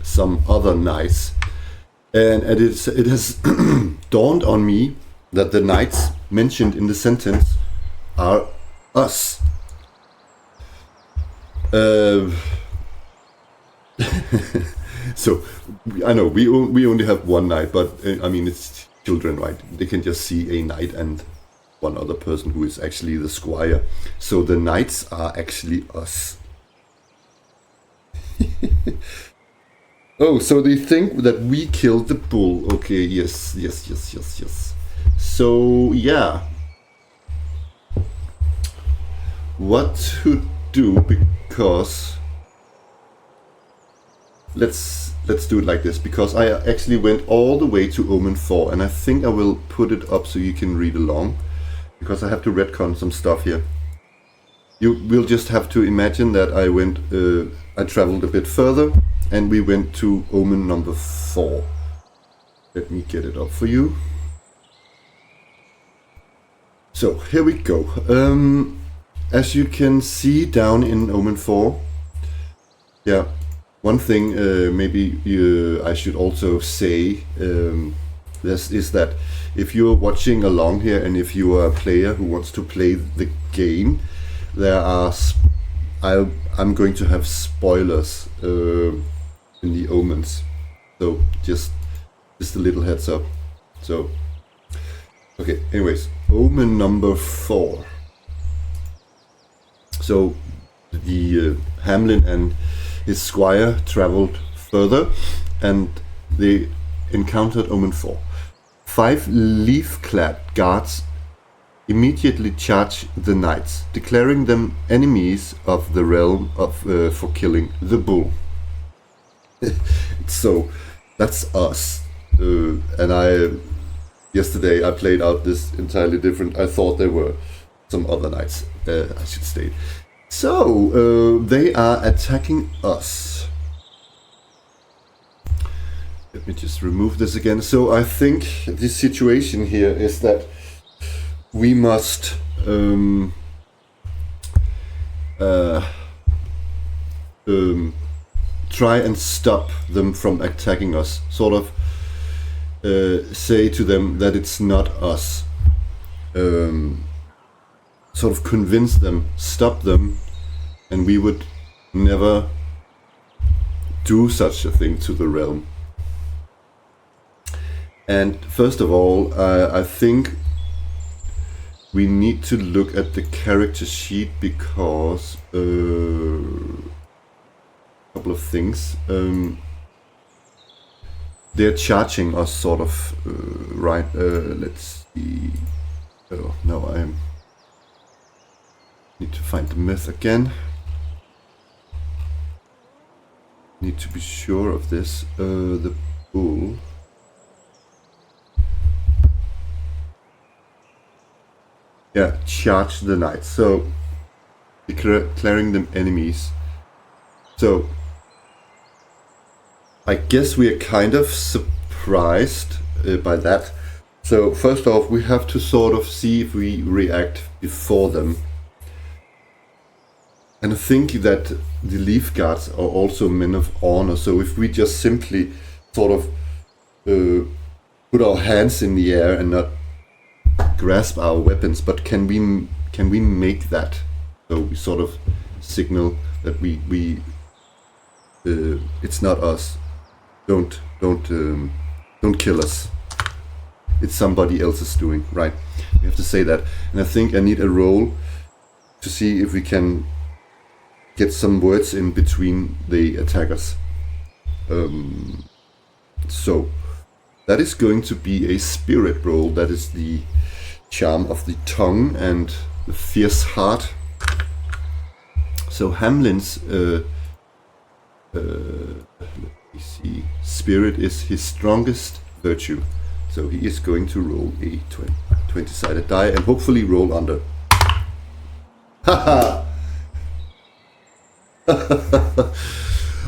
some other knights. And it has dawned on me that the knights mentioned in the sentence are us. So I know we only have one knight, but I mean it's children, right? They can just see a knight and one other person who is actually the squire. So the knights are actually us. Oh, so they think that we killed the bull. Okay, yes. So yeah, what to do? Because let's do it like this, because I actually went all the way to omen 4, and I think I will put it up so you can read along, because I have to retcon some stuff here. You will just have to imagine that I traveled a bit further, and we went to omen number 4. Let me get it up for you. So here we go. As you can see down in omen 4, yeah, one thing maybe I should also say this is that if you're watching along here and if you are a player who wants to play the game, I'm going to have spoilers in the omens, so just a little heads up. So okay, anyways, omen number 4. So the Hamlin and his squire traveled further, and they encountered Omen 4. 5 leaf-clad guards immediately charge the knights, declaring them enemies of the realm for killing the bull. So that's us. And yesterday I played out this entirely different. I thought there were some other knights, I should state. So they are attacking us. Let me just remove this again. So I think the situation here is that we must try and stop them from attacking us. Sort of say to them that it's not us. Sort of convince them, stop them, and we would never do such a thing to the realm. And first of all, I think we need to look at the character sheet because a couple of things. They're charging us, sort of, right? Let's see. Oh no, I need to find the myth again. Need to be sure of this. The bull. Yeah, charge the knights. So declaring them enemies. So I guess we are kind of surprised by that. So first off, we have to sort of see if we react before them. And I think that the leaf guards are also men of honor. So if we just simply sort of put our hands in the air and not grasp our weapons, but can we make that? So we sort of signal that we it's not us. Don't kill us. It's somebody else's doing, right? We have to say that. And I think I need a roll to see if we can get some words in between the attackers. So that is going to be a spirit roll. That is the charm of the tongue and the fierce heart. So Hamlin's let me see, spirit is his strongest virtue. So he is going to roll a 20-sided die and hopefully roll under. Haha!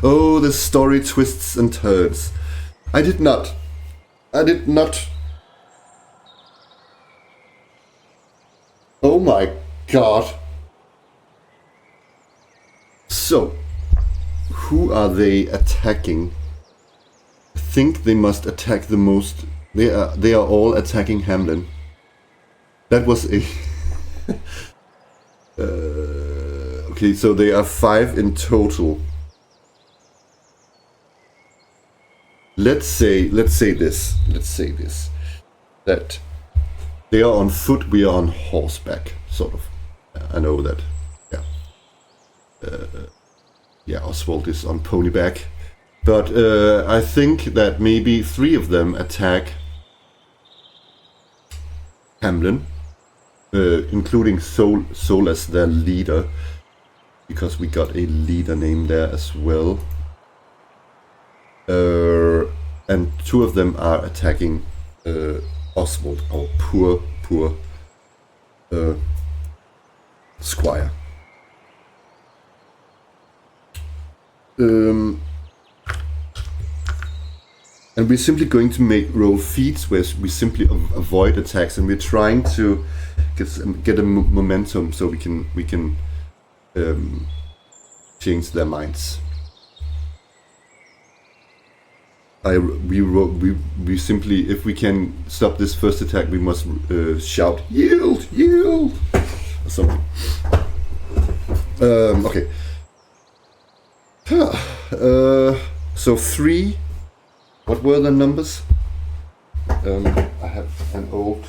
Oh, the story twists and turns. I did not. Oh my god. So, who are they attacking? I think they must attack the most. They are all attacking Hamlin. That was a okay, so they are 5 in total. Let's say this. That they are on foot, we are on horseback, sort of. I know that. Yeah, Oswald is on ponyback. But I think that maybe 3 of them attack Hamlin, including Sol as their leader, because we got a leader name there as well. And 2 of them are attacking Oswald, our poor squire. And we're simply going to roll feats where we simply avoid attacks, and we're trying to get a momentum so we can change their minds. We simply, if we can stop this first attack, we must shout yield or something. Okay. So 3. What were the numbers? I have an old.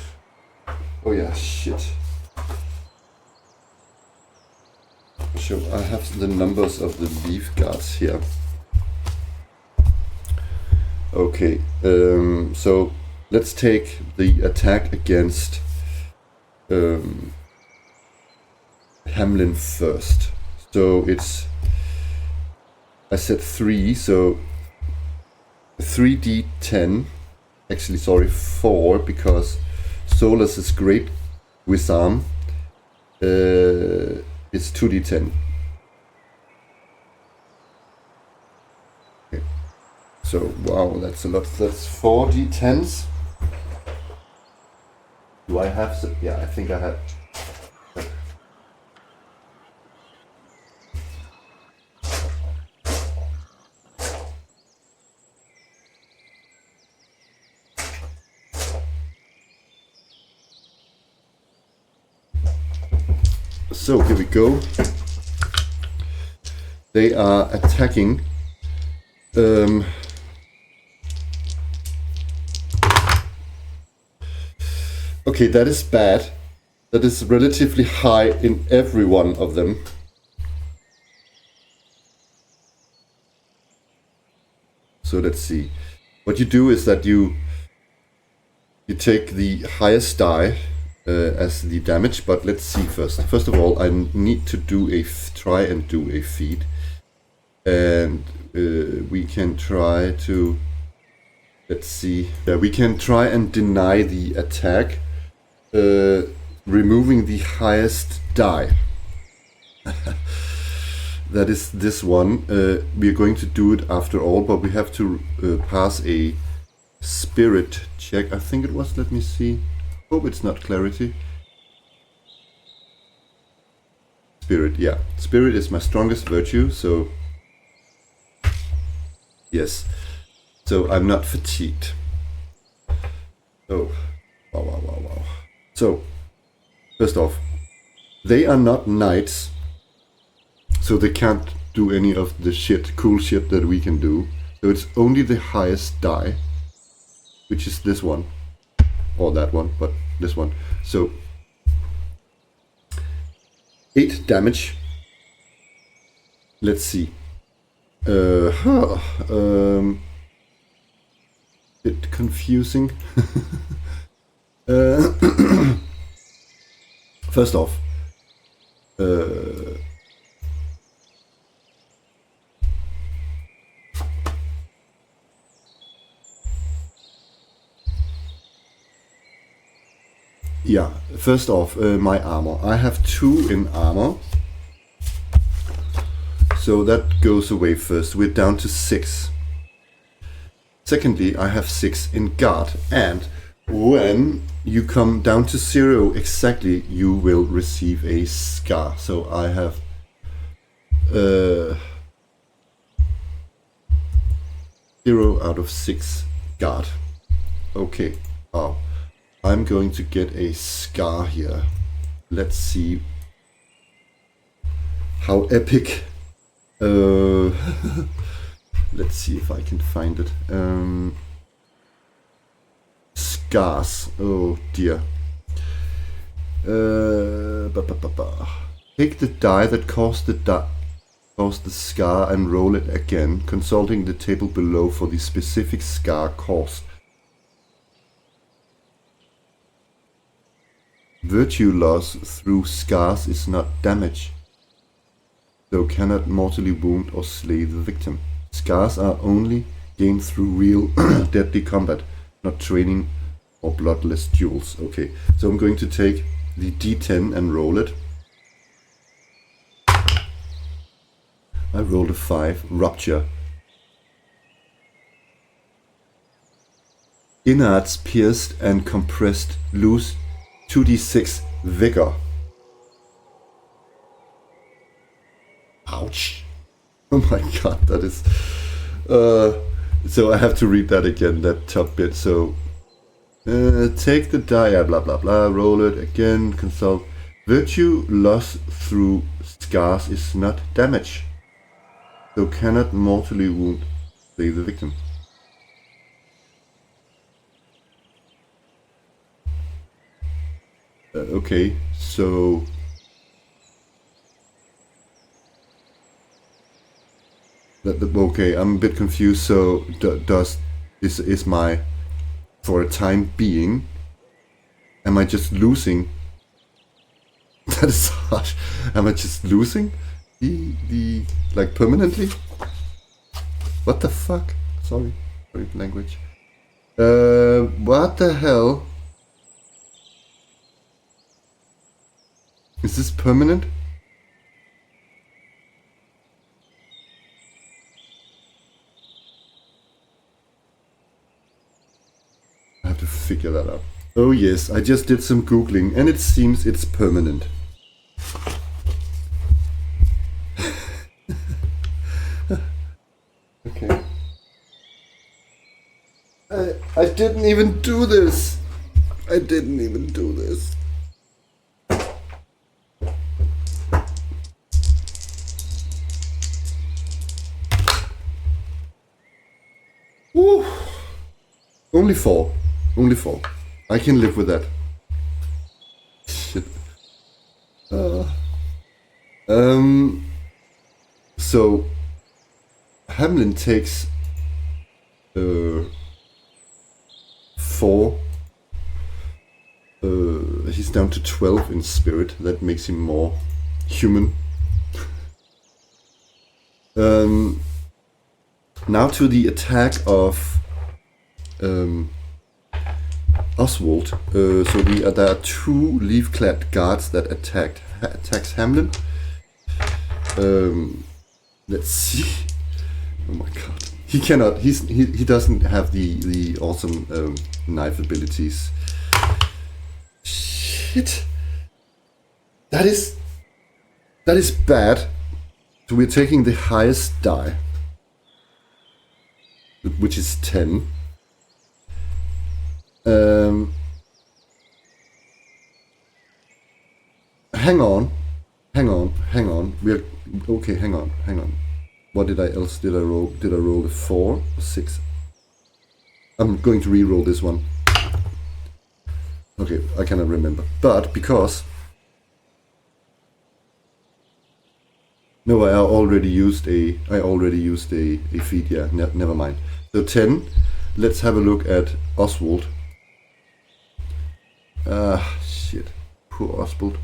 Oh yeah, shit. So I have the numbers of the leaf guards here. Okay, so let's take the attack against Hamlin first. So it's, I said 3, so 3d10, actually sorry, 4, because Solas's great wisdom is 2d10. Okay. So wow, that's a lot. That's 4d10s. Do I have some? Yeah, I think I have. So here we go. They are attacking. Okay, that is bad. That is relatively high in every one of them. So let's see. What you do is that you take the highest die as the damage, but let's see first. First of all, I need to do try and do a feat, and we can try to. Let's see. Yeah, we can try and deny the attack, removing the highest die. That is this one. We are going to do it after all, but we have to pass a spirit check. I think it was. Let me see. Hope it's not clarity. Spirit, yeah. Spirit is my strongest virtue, so yes. So I'm not fatigued. Oh, wow. So, first off, they are not knights, so they can't do any of the cool shit that we can do. So it's only the highest die, which is this one. Or that one, but this one. So 8 damage. Let's see. Bit confusing. First off, yeah, first off, my armor. I have 2 in armor. So that goes away first. We're down to 6. Secondly, I have 6 in guard. And when you come down to 0 exactly, you will receive a scar. So I have 0 out of 6 guard. Okay. Oh. I'm going to get a scar here. Let's see how epic. Let's see if I can find it. Scars. Oh dear. Take the die that caused the scar and roll it again, consulting the table below for the specific scar caused. Virtue loss through scars is not damage, though cannot mortally wound or slay the victim. Scars are only gained through real deadly combat, not training or bloodless duels. Okay, so I'm going to take the d10 and roll it. I rolled a 5, rupture. Innards pierced and compressed, lose 2d6 vigor. Ouch. Oh my god, that is... so I have to read that again, that top bit. So, take the die, blah blah blah, roll it again, consult. Virtue loss through scars is not damage, though cannot mortally wound, slay the victim. Okay, so... Okay, I'm a bit confused. So does is my, for a time being. Am I just losing? That is harsh. Am I just losing the like permanently? What the fuck? Sorry language. What the hell? Is this permanent? I have to figure that out. Oh yes, I just did some googling and it seems it's permanent. Okay. I didn't even do this. I didn't even do this. Woo. Only four. Only four. I can live with that. Shit. So Hamlin takes 4. He's down to 12 in spirit. That makes him more human. Now to the attack of Oswald. So there are 2 leaf-clad guards that attacks Hamlin. Let's see. Oh my god. He cannot. He doesn't have the awesome knife abilities. Shit. That is bad. So we're taking the highest die, which is 10. Hang on. We're okay. Hang on. What did I roll? Did I roll a 4 or 6? I'm going to re-roll this one. Okay, I cannot remember. But because no, I already used a feat. Yeah, never mind. So 10. Let's have a look at Oswald. Shit. Poor Oswald.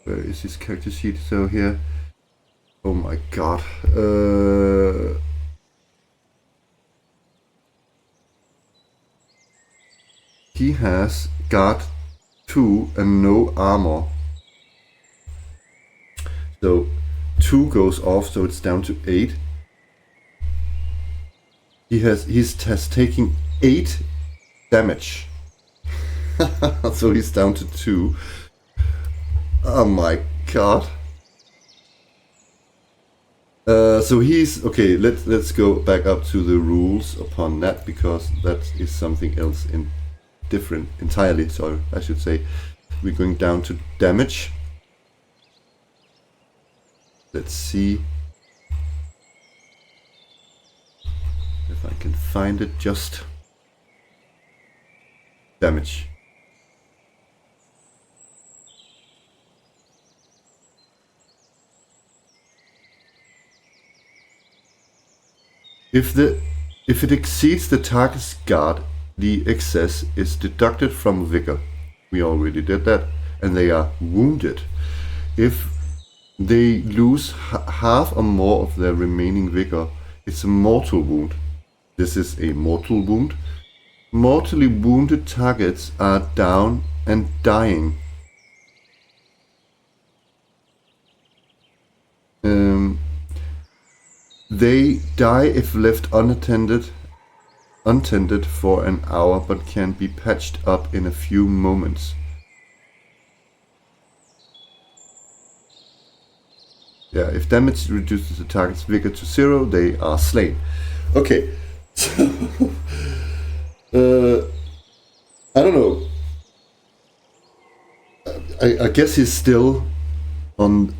Where is his character sheet? So here. Oh my god. He has guard 2 and no armor. So 2 goes off, so it's down to 8. He's taking 8 damage. So he's down to 2. Oh my god. So he's okay. Let's go back up to the rules upon that, because that is something else different entirely. So I should say we're going down to damage. Let's see if I can find it. Just damage. If it exceeds the target's guard, the excess is deducted from vigor. We already did that. And they are wounded. If they lose half or more of their remaining vigor, it's a mortal wound. This is a mortal wound. Mortally wounded targets are down and dying. They die if left untended for an hour, but can be patched up in a few moments. Yeah, if damage reduces the target's vigor to 0, they are slain. Okay, so I don't know. I guess he's still on.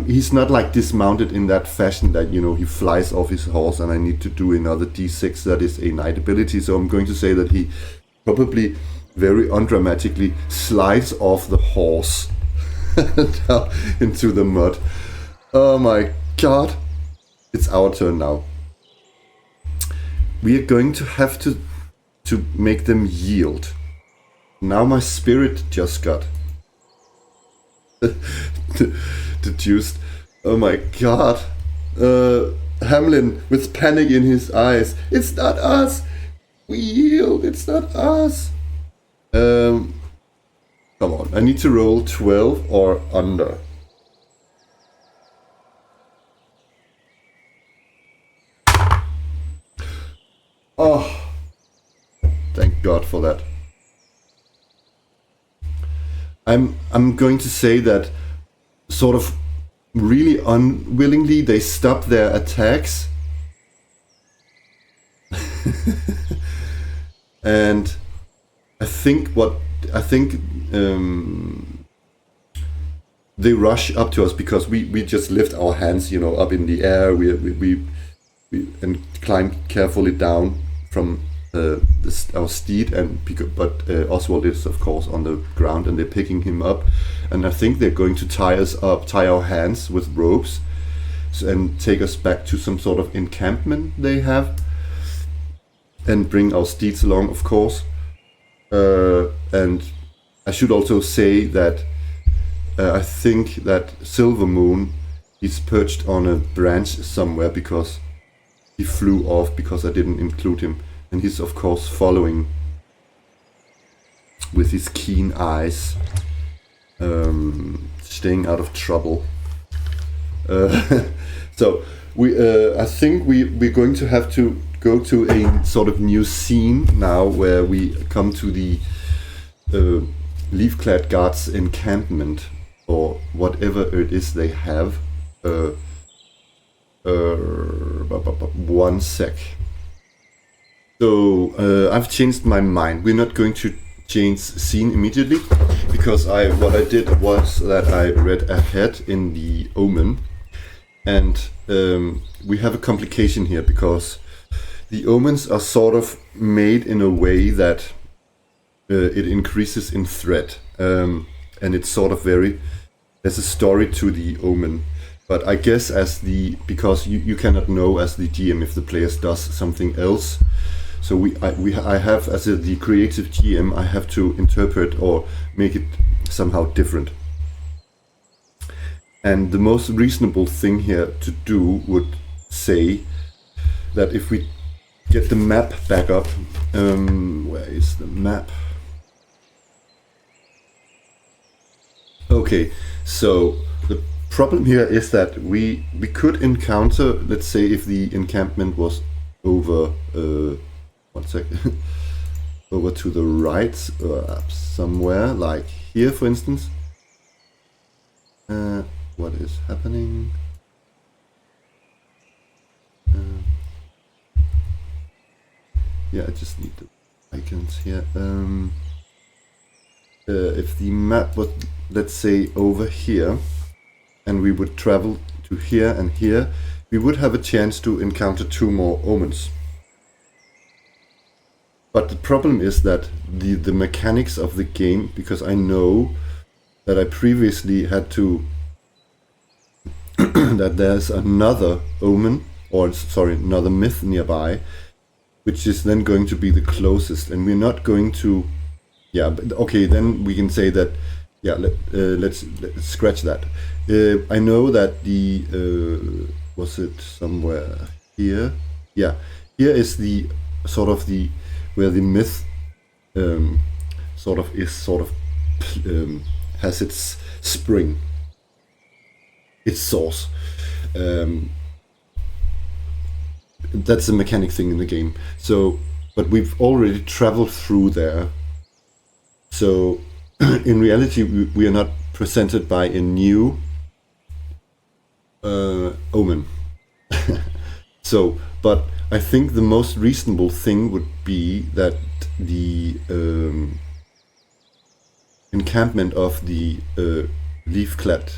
He's not like dismounted in that fashion that, you know, he flies off his horse and I need to do another d6. That is a knight ability. So I'm going to say that he probably very undramatically slides off the horse down into the mud. Oh my god. it's our turn now. We are going to have to make them yield. Now my spirit just got deduced. Oh my god. Hamlin with panic in his eyes. It's not us! We yield, it's not us! Come on, I need to roll 12 or under. Oh, thank God for that. I'm going to say that sort of really unwillingly they stop their attacks. And I think they rush up to us because we just lift our hands, you know, up in the air. We and climb carefully down from our steed, but Oswald is of course on the ground, and they're picking him up, and I think they're going to tie us up, tie our hands with ropes, and take us back to some sort of encampment they have, and bring our steeds along, of course. And I should also say that I think that Silver Moon is perched on a branch somewhere because he flew off because I didn't include him. And he's of course following with his keen eyes, staying out of trouble. So I think we're going to have to go to a sort of new scene now, where we come to the Leaf-clad Guards encampment, or whatever it is they have. One sec. So I've changed my mind. We're not going to change scene immediately, because what I did was that I read ahead in the Omen, and we have a complication here, because the omens are sort of made in a way that it increases in threat, and it's sort of there's a story to the omen. But I guess because you cannot know as the GM if the players does something else. So I have, as the creative GM, I have to interpret or make it somehow different. And the most reasonable thing here to do would say that if we get the map back up, where is the map? Okay, so the problem here is that we could encounter, let's say, if the encampment was over, one second, over to the right, somewhere, like here, for instance. What is happening? Yeah, I just need the icons here. If the map was, let's say, over here, and we would travel to here and here, we would have a chance to encounter 2 more omens. But the problem is that the mechanics of the game, because I know that I previously had to that there's another omen, or sorry, another myth nearby, which is then going to be the closest, and we're not going to, yeah, but okay, then we can say that, yeah, let's scratch that. I know that was it somewhere here? Yeah, here is the sort of where the myth has its spring, its source. That's a mechanic thing in the game. So, but we've already traveled through there. So, in reality, we are not presented by a new omen. So, but I think the most reasonable thing would be that the encampment of the leaf-clad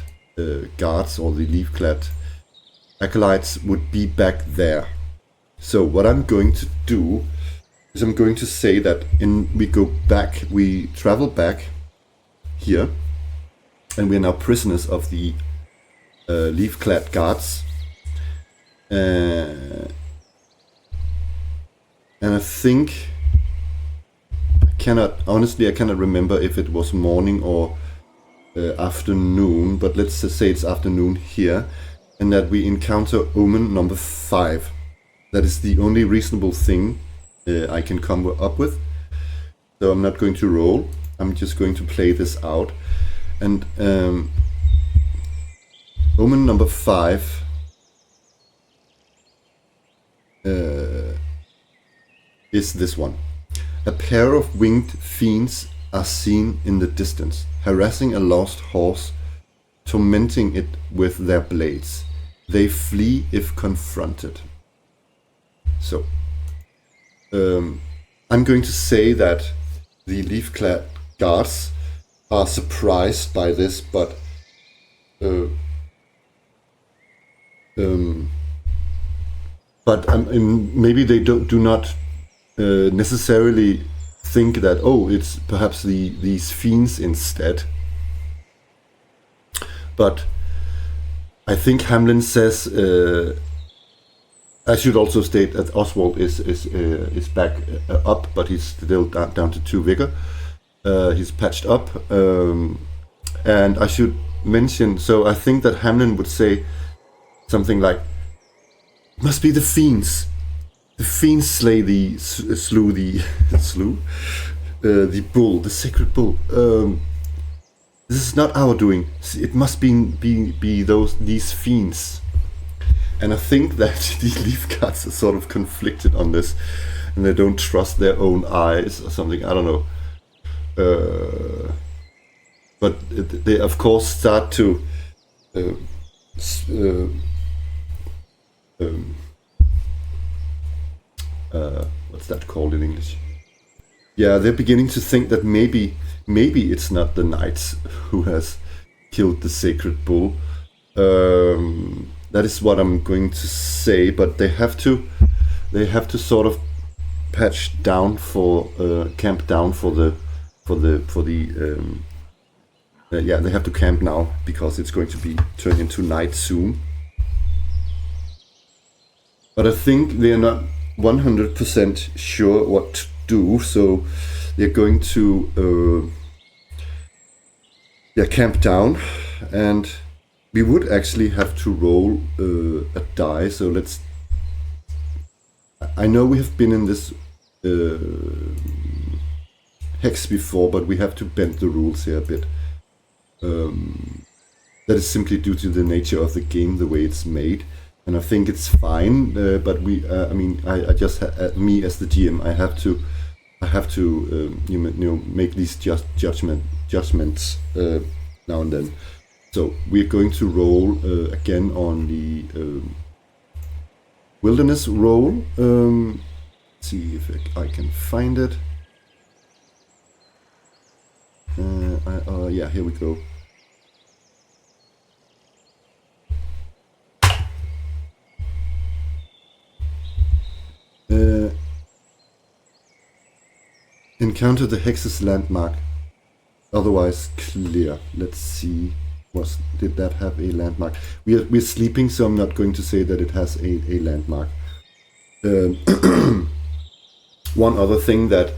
guards, or the leaf-clad acolytes, would be back there. So what I'm going to do is I'm going to say that we travel back here, and we are now prisoners of the leaf-clad guards. and I think I cannot remember if it was morning or afternoon, but let's just say it's afternoon here, and that we encounter omen number 5. That is the only reasonable thing I can come up with. So I'm not going to roll, I'm just going to play this out. And omen number 5 is this one. A pair of winged fiends are seen in the distance, harassing a lost horse, tormenting it with their blades. They flee if confronted. So, I'm going to say that the leaf-clad guards are surprised by this, but maybe they do not necessarily think that, oh, it's perhaps these fiends instead. But I think Hamlin says, I should also state that Oswald is back up, but he's still down to 2 vigor. He's patched up, and I should mention, so I think that Hamlin would say something like, must be the fiends. The fiends slew the bull, the sacred bull. This is not our doing. It must be these fiends. And I think that the leaf guards are sort of conflicted on this, and they don't trust their own eyes or something. I don't know. But they of course start to what's that called in English? Yeah, they're beginning to think that maybe it's not the knights who has killed the sacred bull. That is what I'm going to say, but they have to sort of patch down for camp down for the yeah, they have to camp now because it's going to be turned into night soon. But I think they're not 100% sure what to do, so they're going to camp down, and we would actually have to roll a die. So let's. I know we have been in this hex before, but we have to bend the rules here a bit. That is simply due to the nature of the game, the way it's made. And I think it's fine, but we. I mean, I just me as the GM, I have to make these judgments now and then. So we're going to roll again on the wilderness roll. See if I can find it. Yeah, here we go. Encounter the hex's landmark, otherwise clear. Let's see, did that have a landmark? We're sleeping, so I'm not going to say that it has a landmark. One other thing that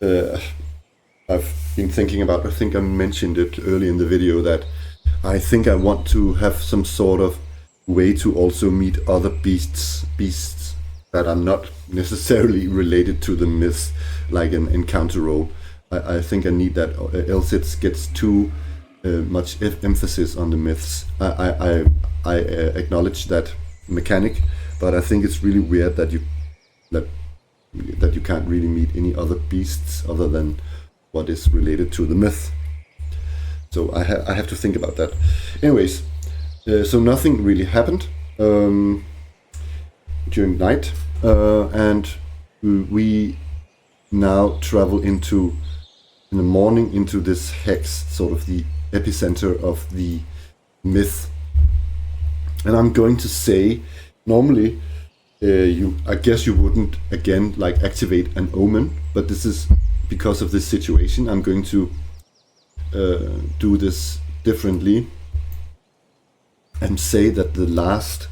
I've been thinking about, I think I mentioned it early in the video, that I think I want to have some sort of way to also meet other beasts that are not necessarily related to the myths, like an encounter roll. I think I need that, else it gets too much emphasis on the myths. I acknowledge that mechanic, but I think it's really weird that you can't really meet any other beasts other than what is related to the myth. So I have to think about that. Anyways, so nothing really happened during night, and we now travel in the morning into this hex, sort of the epicenter of the myth. And I'm going to say, normally I guess you wouldn't again like activate an omen, but this is because of this situation. I'm going to do this differently and say that the last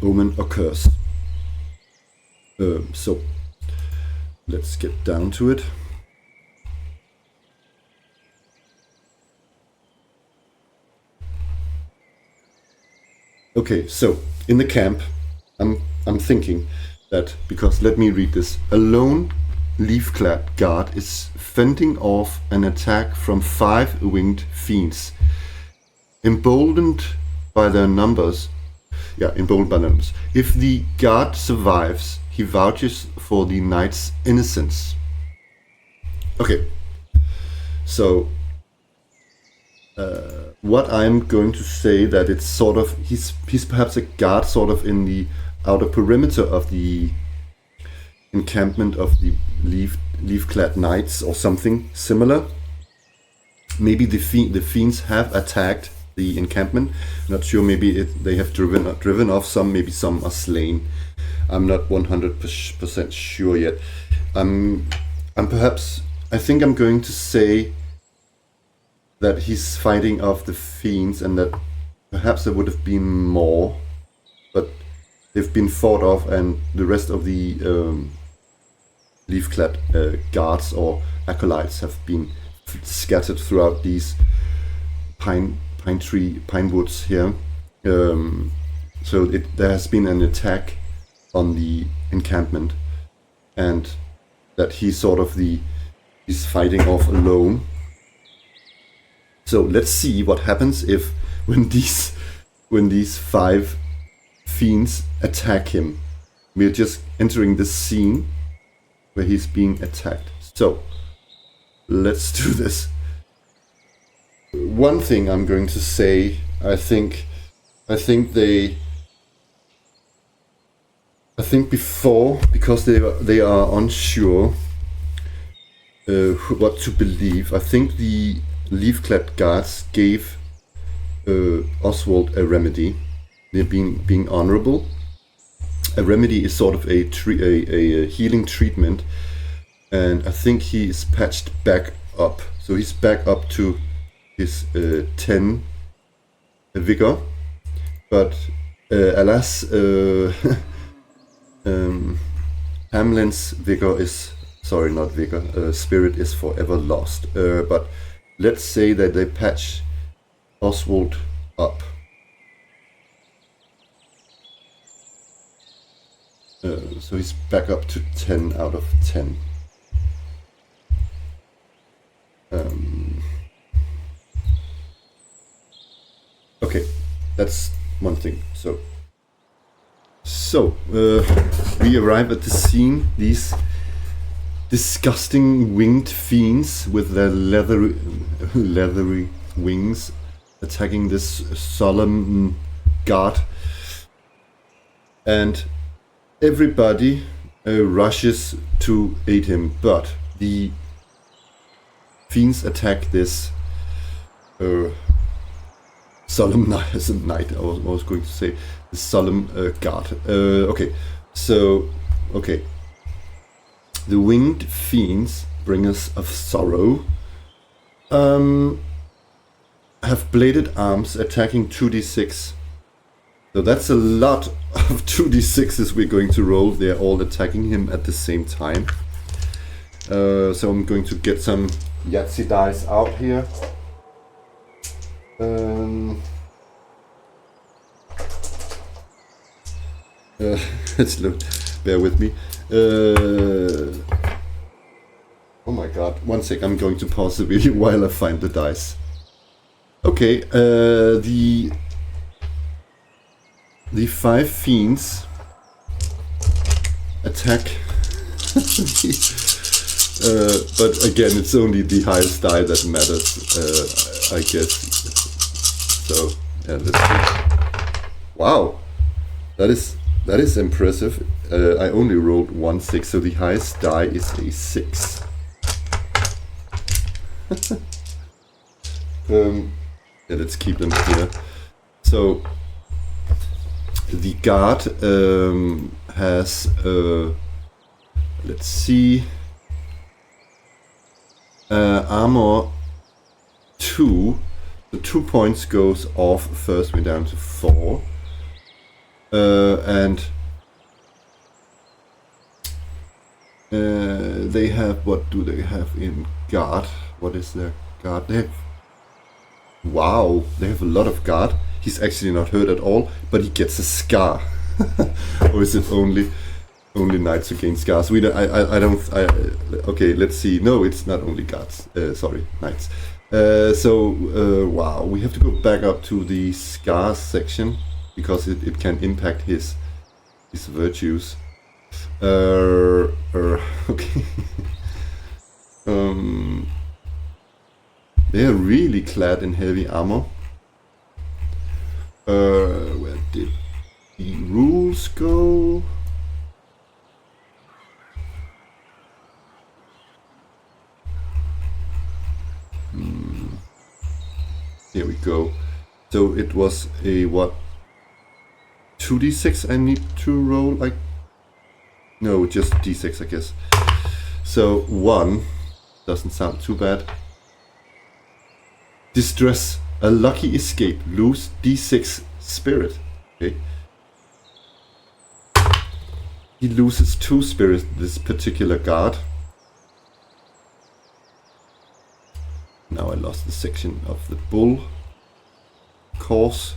omen or curse. So let's get down to it. Okay, so in the camp, I'm thinking that, because let me read this. A lone leaf-clad guard is fending off an attack from 5 winged fiends. Emboldened by their numbers. If the guard survives, he vouches for the knight's innocence. Okay, so what I'm going to say, that it's sort of, he's perhaps a guard sort of in the outer perimeter of the encampment of the leaf-clad knights or something similar. Maybe the fiends have attacked the encampment. Not sure. Maybe they have driven off some. Maybe some are slain. I'm not 100% sure yet. I think I'm going to say that he's fighting off the fiends, and that perhaps there would have been more, but they've been fought off, and the rest of the leaf-clad guards or acolytes have been scattered throughout these pine woods here. So there has been an attack on the encampment, and that he's fighting off alone. So let's see what happens when these 5 fiends attack him. We're just entering the scene where he's being attacked. So let's do this. One thing I'm going to say, I think before, because they are unsure what to believe, I think the leaf-clad guards gave Oswald a remedy. They're being honorable. A remedy is sort of a healing treatment, and I think he is patched back up. So he's back up to his 10 vigor, but alas, Hamlin's vigor is, sorry, not vigor, spirit is forever lost. But let's say that they patch Oswald up. So he's back up to 10 out of 10. Okay, that's one thing. So we arrive at the scene. These disgusting winged fiends with their leathery wings attacking this solemn guard, and everybody rushes to aid him, but the fiends attack this solemn knight. I was going to say the solemn guard. Okay. The winged fiends, bringers of sorrow, have bladed arms attacking 2d6. So that's a lot of 2d6s we're going to roll. They're all attacking him at the same time. So I'm going to get some Yahtzee dice out here. Let's look. Bear with me. Oh my god. One sec. I'm going to pause the video while I find the dice. Okay. The 5 fiends attack. But again, it's only the highest die that matters, I guess. So, yeah, let's see. Wow, that is impressive. I only rolled 1 6, so the highest die is a 6. Yeah, let's keep them here. So the guard has let's see, armor 2. The 2 points goes off first. We're down to 4. And they have, what do they have in guard? What is their guard? They have, wow, they have a lot of guard. He's actually not hurt at all, but he gets a scar. Or is it only knights who gain scars? We don't, I don't, okay, let's see. No, it's not only guards. Sorry, knights. Wow, we have to go back up to the scars section because it can impact his virtues. Okay. They are really clad in heavy armor. Where did the rules go? Here we go. So it was a what? 2d6 I need to roll, like, no, just d6 I guess. So 1 doesn't sound too bad. Distress, a lucky escape, lose d6 spirit. Okay. He loses 2 spirit, this particular guard. Now I lost the section of the bull course.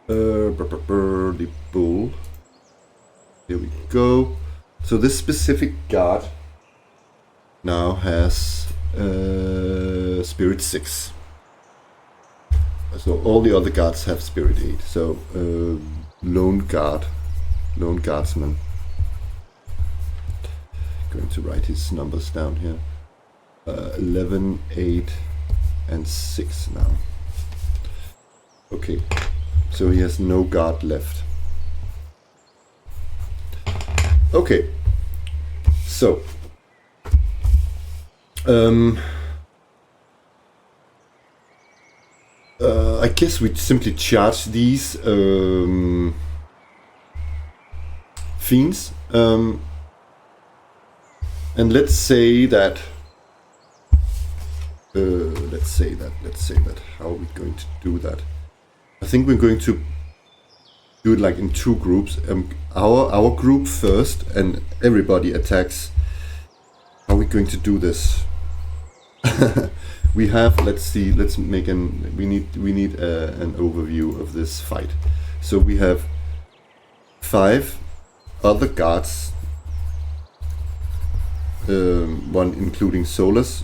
The bull. Here we go. So this specific guard now has spirit 6. So all the other guards have spirit 8. So lone guardsman. Going to write his numbers down here. 11, 8, and 6 now. Okay, so he has no guard left. Okay, so I guess we simply charge these fiends, and let's say that. Let's say that. How are we going to do that? I think we're going to do it like in 2 groups. Our group first, and everybody attacks. How are we going to do this? We have. Let's see. Let's make an. We need an overview of this fight. So we have 5 other guards. One including Solus.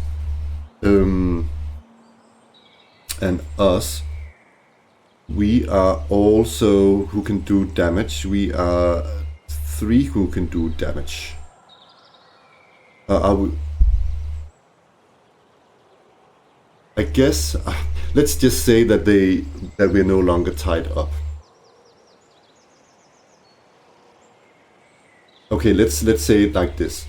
And us, we are also who can do damage. We are 3 who can do damage. I guess let's just say that we're no longer tied up. Okay, let's say it like this.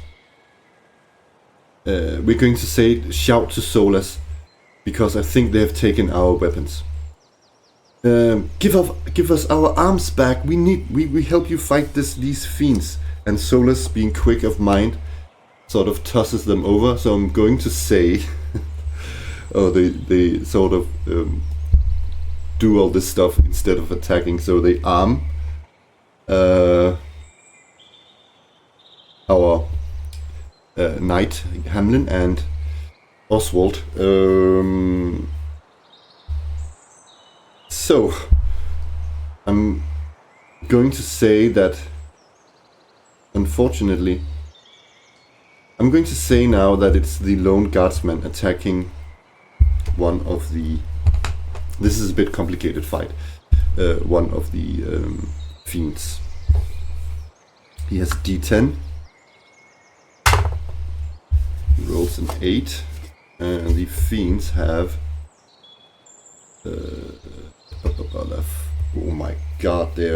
We're going to say shout to Solus, because I think they have taken our weapons. Give us our arms back. We help you fight these fiends. And Solus, being quick of mind, sort of tosses them over. So I'm going to say, oh, they sort of do all this stuff instead of attacking. So they arm our Knight Hamlin and Oswald. So I'm going to say that, unfortunately, I'm going to say now that it's the lone guardsman attacking one of the. This is a bit complicated fight. One of the fiends. He has D10. He rolls an 8, and the fiends have. Oh my god, they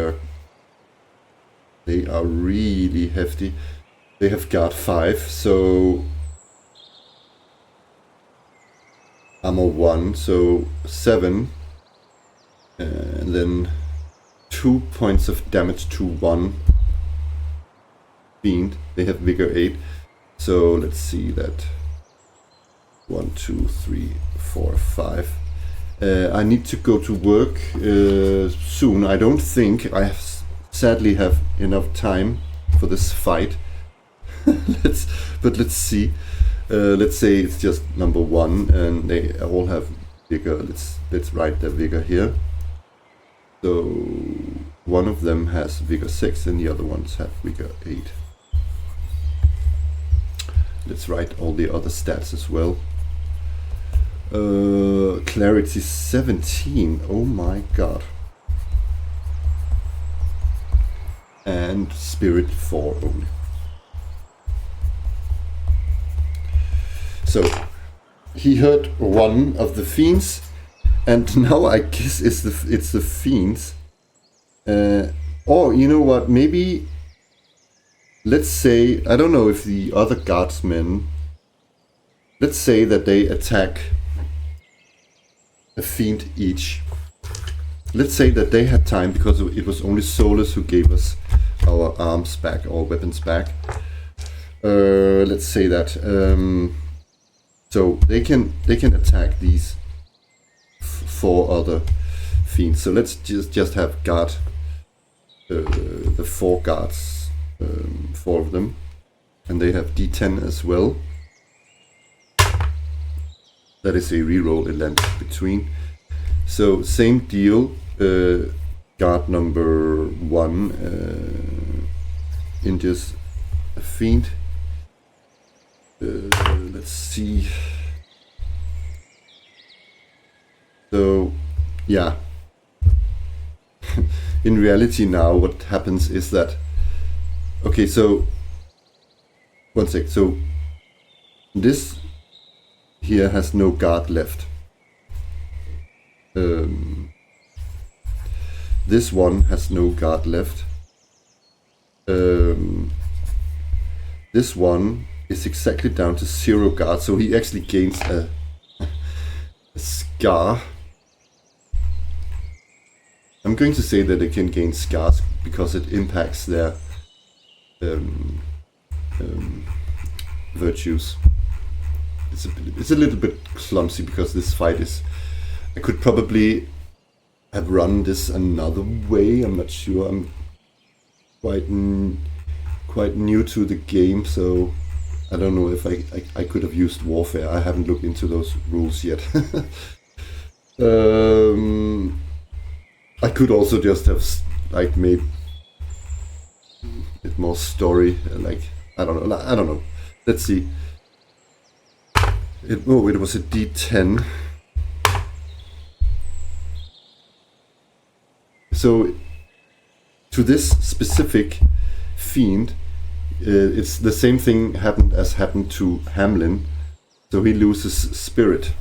are really hefty. They have guard 5, so armor 1, so 7, and then 2 points of damage to 1 fiend. They have vigor 8, so let's see that 1, 2, 3, 4, 5. I need to go to work soon. I don't think I sadly have enough time for this fight. Let's see. Let's say it's just number 1, and they all have vigor. Let's write their vigor here. So one of them has vigor 6, and the other ones have vigor 8. Let's write all the other stats as well. Clarity 17. Oh my god. And spirit 4 only. So he hurt one of the fiends, and now I guess it's the fiends. Or you know what? Maybe let's say, I don't know if the other guardsmen. Let's say that they attack a fiend each. Let's say that they had time because it was only Solus who gave us our arms back, our weapons back. Let's say that. So they can attack these 4 other fiends. So let's just have guard the 4 guards, 4 of them, and they have D10 as well. That is a reroll in length between. So same deal. Guard number 1 injures a fiend. Let's see. So, yeah. In reality now, what happens is that... Okay, so... One sec. So, this here has no guard left. This one has no guard left. This one is exactly down to 0 guard, so he actually gains a scar. I'm going to say that they can gain scars because it impacts their virtues. It's a little bit clumsy because this fight is... I could probably have run this another way. I'm not sure. I'm quite new to the game, so I don't know if I could have used warfare. I haven't looked into those rules yet. I could also just have like made it more story. Like I don't know. Let's see. It was a D10. So to this specific fiend, it's the same thing happened to Hamlin. So he loses spirit.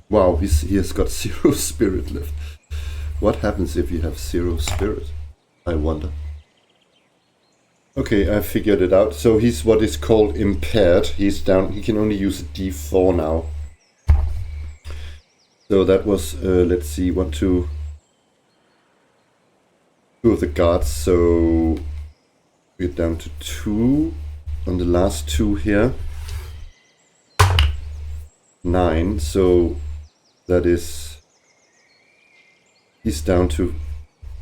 Wow, he has got 0 spirit left. What happens if you have 0 spirit? I wonder. Okay, I figured it out. So he's what is called impaired. He's down. He can only use a D4 now. So that was, let's see, 1, 2 of the guards. So we're down to 2 on the last 2 here. 9. So that is, he's down to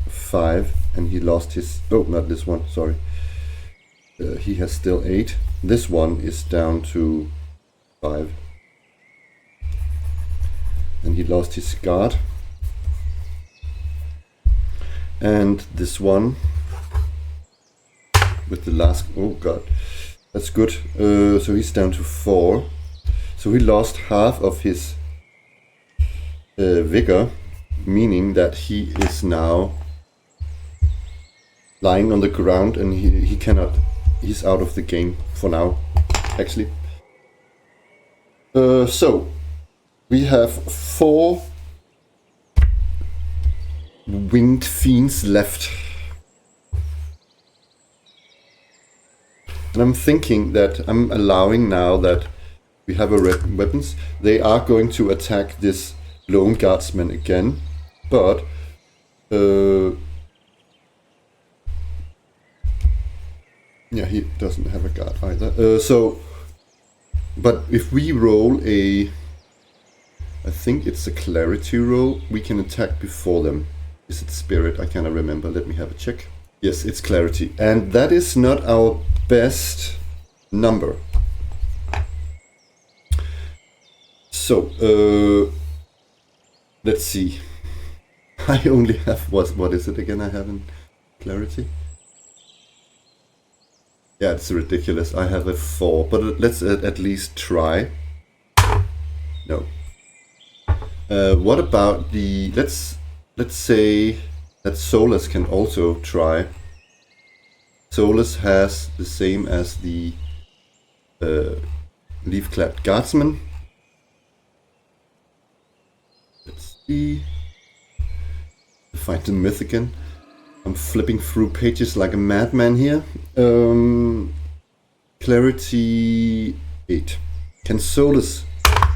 5, and he lost his, oh, not this one, sorry. He has still 8. This one is down to 5. And he lost his guard. And this one with the last, oh god, that's good. So he's down to 4. So he lost half of his vigor, meaning that he is now lying on the ground, and he cannot, he's out of the game for now, actually. So we have 4 winged fiends left. And I'm thinking that I'm allowing now that we have a weapons. They are going to attack this lone guardsman again, but yeah, he doesn't have a guard either. So But if we roll a... I think it's a clarity roll, we can attack before them. Is it spirit? I cannot remember. Let me have a check. Yes, it's clarity. And that is not our best number. So, let's see. I only have... What is it again I have in clarity? Yeah, it's ridiculous. I have a 4, but let's at least try. No. What about the... Let's say that Solus can also try. Solus has the same as the leaf-clad guardsman. Let's see. Find the myth again. I'm flipping through pages like a madman here. Clarity 8. Can Solus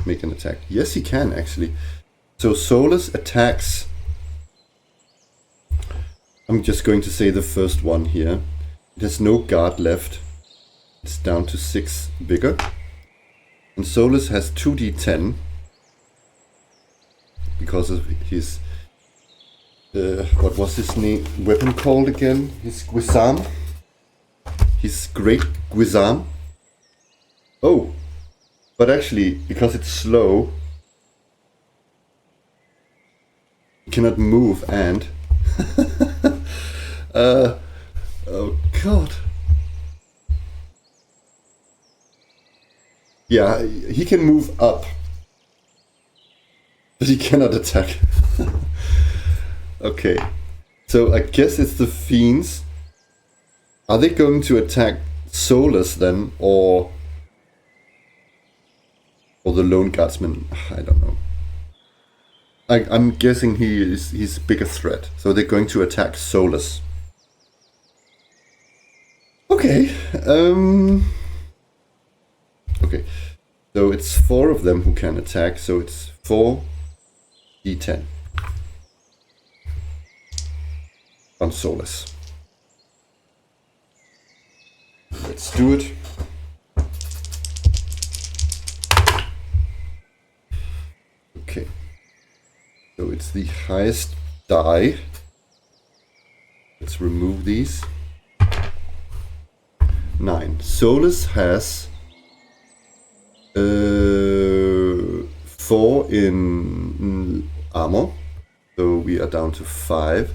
make an attack? Yes, he can actually. So Solus attacks. I'm just going to say the first one here. It has no guard left. It's down to 6 vigor. And Solus has 2d10 because of his... what was his name? Weapon called again? His Guisarme? His great Guisarme? Oh! But actually, because it's slow, it cannot move and... oh god. Yeah, he can move up. But he cannot attack. Okay, so I guess it's the fiends. Are they going to attack Solus then, or the lone guardsman? I don't know. I'm guessing he's a bigger threat, so they're going to attack Solus. Okay, okay, so it's 4 of them who can attack, so it's 4d10. On Solus. Let's do it. Okay. So it's the highest die. Let's remove these. 9. Solus has 4 in armor. So we are down to 5.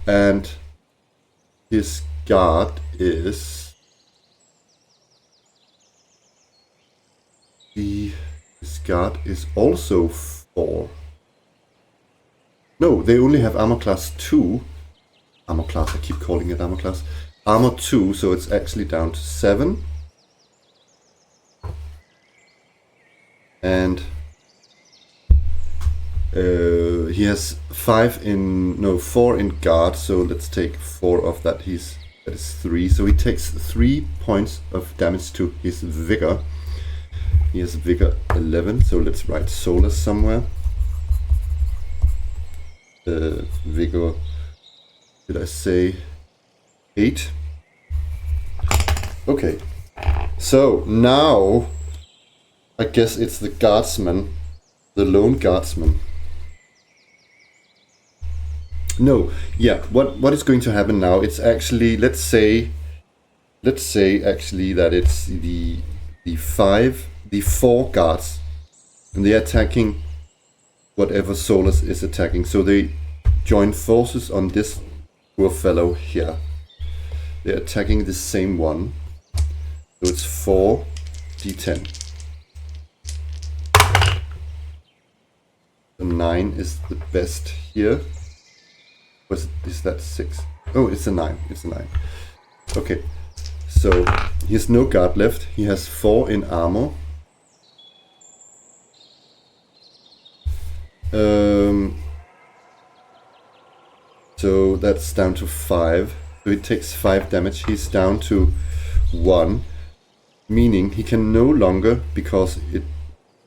And his guard is... His guard is also 4. No, they only have armor class 2. Armor class, I keep calling it armor class. Armor 2, so it's actually down to 7. And... he has 4 in guard, so let's take 4 of that. That is 3, so he takes 3 points of damage to his vigor. He has vigor 11, so let's write Solus somewhere. Vigor, did I say 8? Okay, so now I guess it's the guardsman, the lone guardsman. No, yeah, what is going to happen now? It's actually, let's say actually that it's the 4 guards, and they're attacking whatever Solus is attacking. So they join forces on this poor fellow here. They're attacking the same one. So it's 4d10. The 9 is the best here. Is that 6? Oh, it's a 9. It's a 9. Okay. So he has no guard left. He has 4 in armor. So that's down to 5. So he takes 5 damage. He's down to 1, meaning he can no longer, because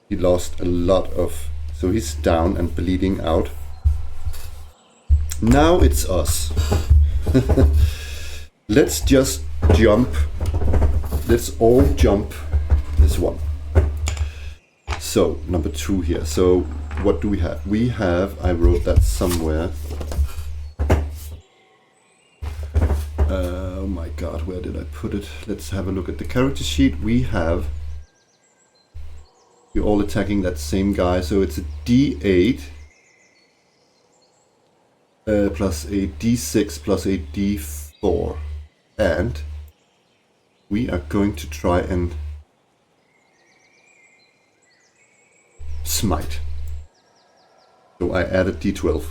he lost a lot of. So he's down and bleeding out. Now it's us. Let's just jump. Let's all jump this one. So, number 2 here. So, what do we have? We have, I wrote that somewhere. Oh my god, where did I put it? Let's have a look at the character sheet. We're all attacking that same guy, so it's a D8 plus a D6 plus a D4. And we are going to try and smite. So I added D12.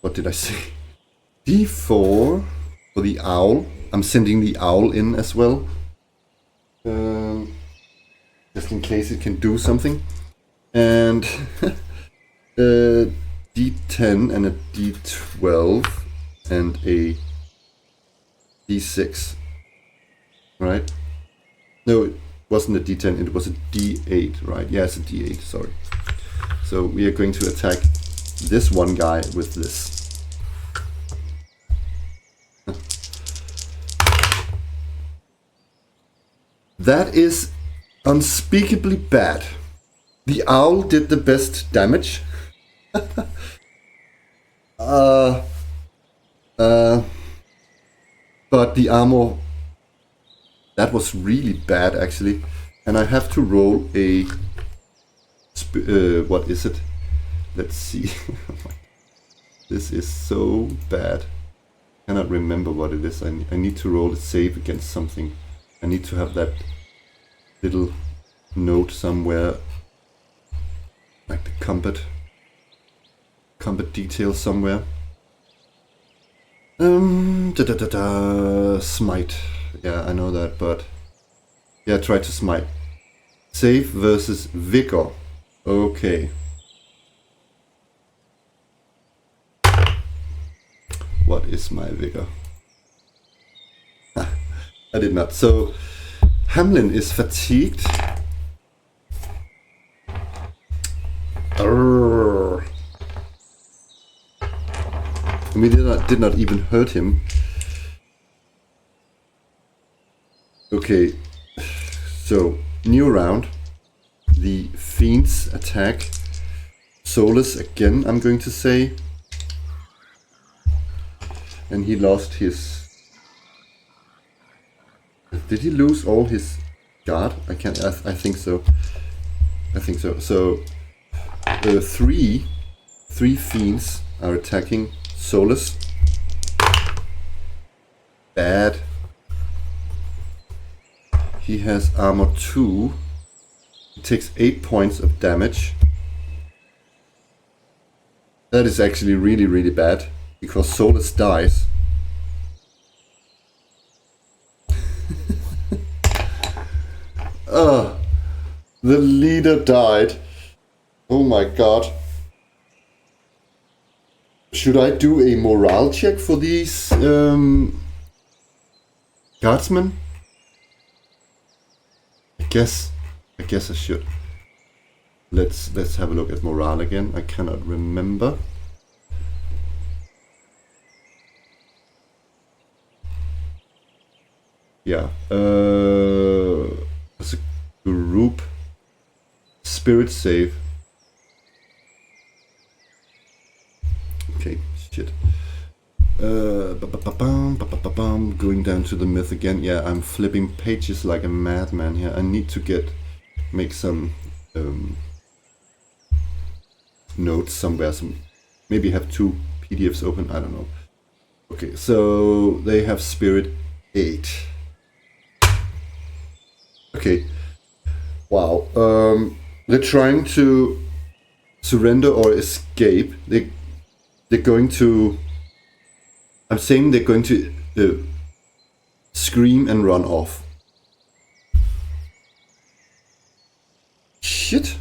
What did I say? D4 for the owl. I'm sending the owl in as well. Just in case it can do something. And D10 and a D12 and a D6. Right? No, it wasn't a D10, it was a D8, right? Yeah, it's a D8, sorry. So we are going to attack this one guy with this. That is unspeakably bad. The owl did the best damage. But the armor, that was really bad actually. And I have to roll a, what is it? Let's see. This is so bad. I cannot remember what it is. I need to roll a save against something. I need to have that little note somewhere, like the combat detail somewhere. Smite. Yeah, I know that, but yeah, try to smite. Save versus vigor. Okay. What is my vigor? I did not. So Hamlin is fatigued. Arrgh. We did not even hurt him. Okay, so new round. The fiends attack. Soulless again, I'm going to say. And he lost his... Did he lose all his guard? I can't. I think so. I think so. So three fiends are attacking Soulless. Bad. He has armor 2. He takes 8 points of damage. That is actually really, really bad because Soulless dies. The leader died. Oh my god. Should I do a morale check for these guardsmen? I guess I should. Let's have a look at morale again. I cannot remember. Yeah. As a group, spirit save. Okay, shit. Going down to the myth again. Yeah, I'm flipping pages like a madman here. I need to make some notes somewhere. Maybe have 2 PDFs open. I don't know. Okay, so they have spirit 8. Okay. Wow. They're trying to surrender or escape. They're going to... I'm saying they're going to scream and run off. Shit.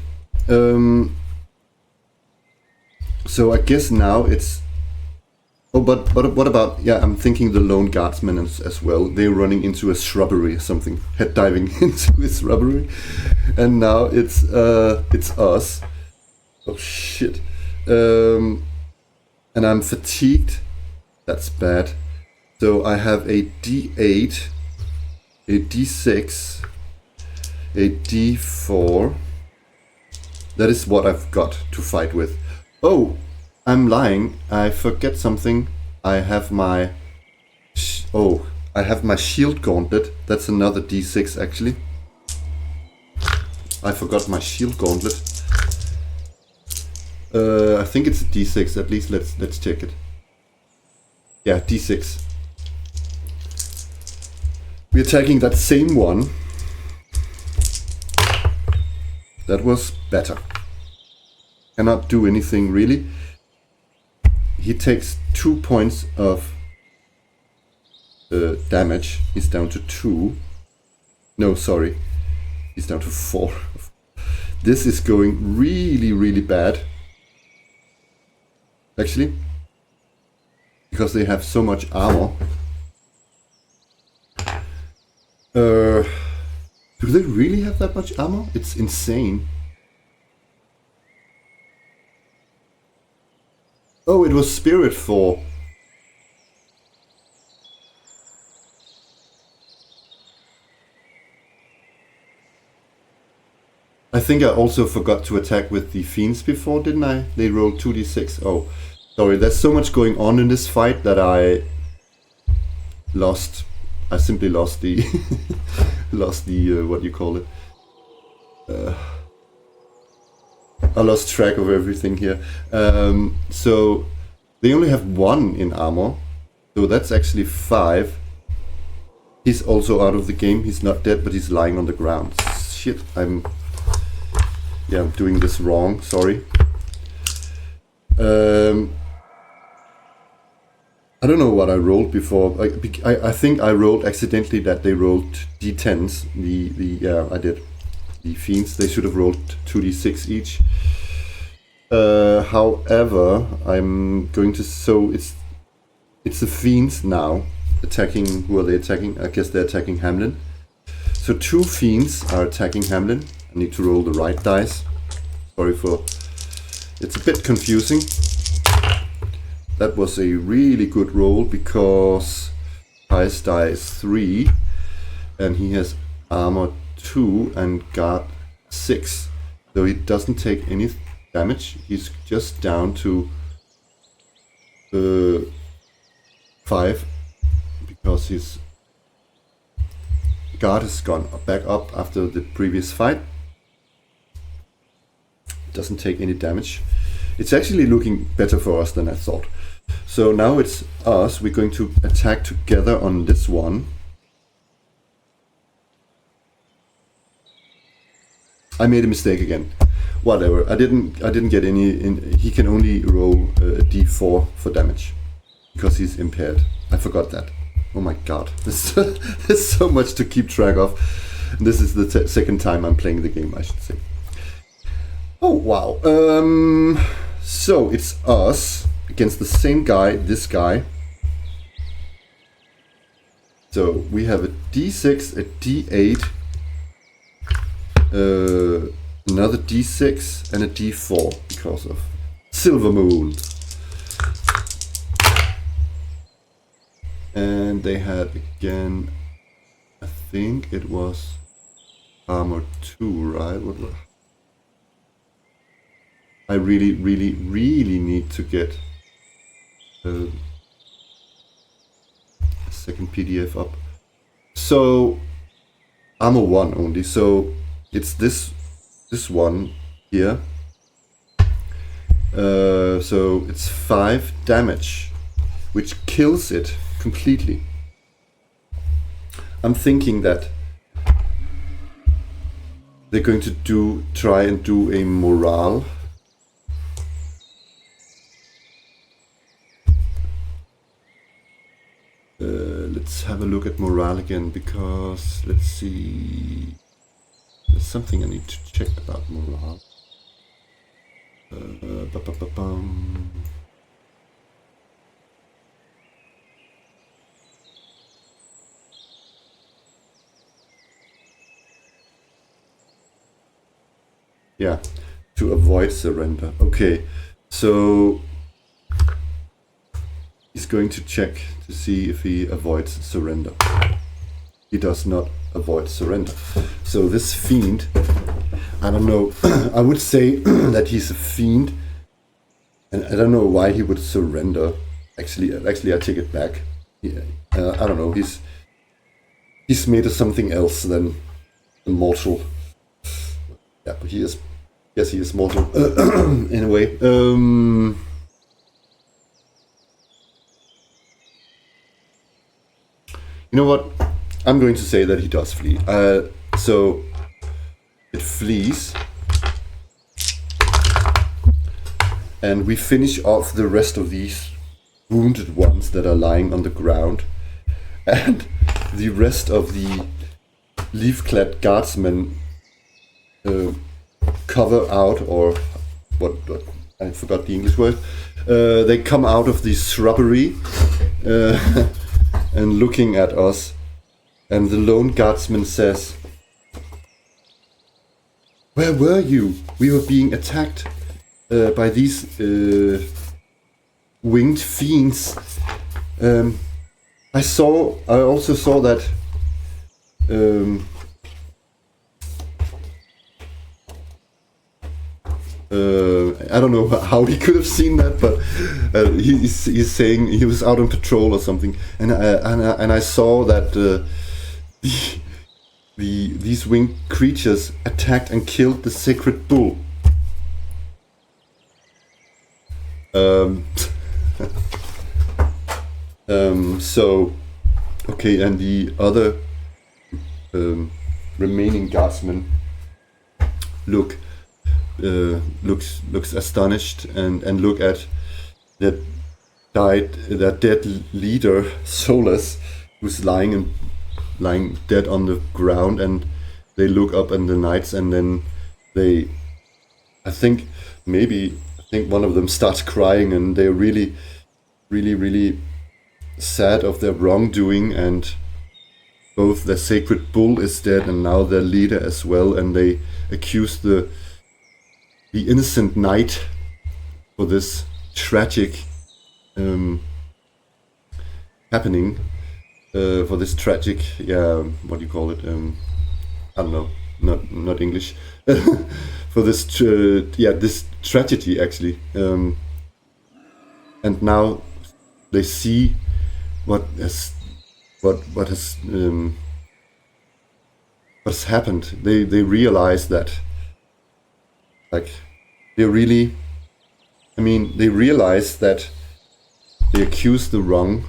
So I guess now it's... Oh, but what about... Yeah, I'm thinking the lone guardsmen as well. They're running into a shrubbery or something. Head diving into a shrubbery. And now it's us. Oh, shit. And I'm fatigued. That's bad. So I have a D8 a d6, a d4. That is what I've got to fight with. Oh, I'm lying. I forget something. I have my... I have my shield gauntlet. That's another d6 actually. I forgot my shield gauntlet. I think it's a d6. At least let's check it. Yeah, d6. We're attacking that same one. That was better. Cannot do anything really. He takes 2 points of damage. He's down to 2. No, sorry. He's down to 4. This is going really, really bad. Actually. Because they have so much armor. Do they really have that much armor? It's insane. Oh, it was Spirit 4. I think I also forgot to attack with the Fiends before, didn't I? They rolled 2d6. Oh, sorry, there's so much going on in this fight that I lost. I simply lost the... lost the... what do you call it? I lost track of everything here. So, they only have 1 in armor. So that's actually 5. He's also out of the game. He's not dead, but he's lying on the ground. Shit, I'm doing this wrong. Sorry. I don't know what I rolled before. I think I rolled accidentally that they rolled d10s. Yeah, I did. The Fiends, they should have rolled 2d6 each. However, I'm going to... So it's the Fiends now attacking... Who are they attacking? I guess they're attacking Hamlin. So 2 Fiends are attacking Hamlin. I need to roll the right dice. Sorry for... It's a bit confusing. That was a really good roll because highest die is 3 and he has armor 2 and guard 6. So he doesn't take any damage. He's just down to 5 because his guard has gone back up after the previous fight. Doesn't take any damage. It's actually looking better for us than I thought. So now it's us. We're going to attack together on this one. I made a mistake again. Whatever. I didn't get any. He can only roll a d4 for damage because he's impaired. I forgot that. Oh my god. There's so much to keep track of. This is the second time I'm playing the game, I should say. Oh wow. So it's us against the same guy, this guy. So we have a d6, a d8, another d6 and a d4 because of Silver Moon. And they had again, I think it was armor 2, right? I really need to get a second PDF up. So armor 1 only. So it's this one here. So it's 5 damage, which kills it completely. I'm thinking that they're going to try and do a morale. Let's have a look at morale again, because let's see, there's something I need to check about morale. Yeah, to avoid surrender. Okay, so he's going to check to see if he avoids surrender. he does not avoid surrender. So this fiend, I don't know, I would say that he's a fiend, and I don't know why he would surrender. Actually, I take it back. Yeah, I don't know. He's made of something else than a mortal. Yeah, but he is. Yes, he is mortal. Anyway, you know what? I'm going to say that he does flee. So it flees, and we finish off the rest of these wounded ones that are lying on the ground, and the rest of the leaf-clad guardsmen cover out, or what I forgot the English word. They come out of the shrubbery and looking at us, and the lone guardsman says, "Where were you? We were being attacked by these winged fiends. I also saw that I don't know how he could have seen that, but he's saying he was out on patrol or something, and I saw that these winged creatures attacked and killed the sacred bull." So, okay, and the other remaining guardsmen looks astonished and look at that dead leader Solus, who's lying dead on the ground, and they look up at the knights, and then I think one of them starts crying, and they're really sad of their wrongdoing, and both their sacred bull is dead and now their leader as well, and they accuse the innocent knight for this tragic happening, for this tragic, what do you call it? I don't know, not English. For this, this tragedy actually, and now they see what has happened. They realize that, like, they realize that they accused the wrong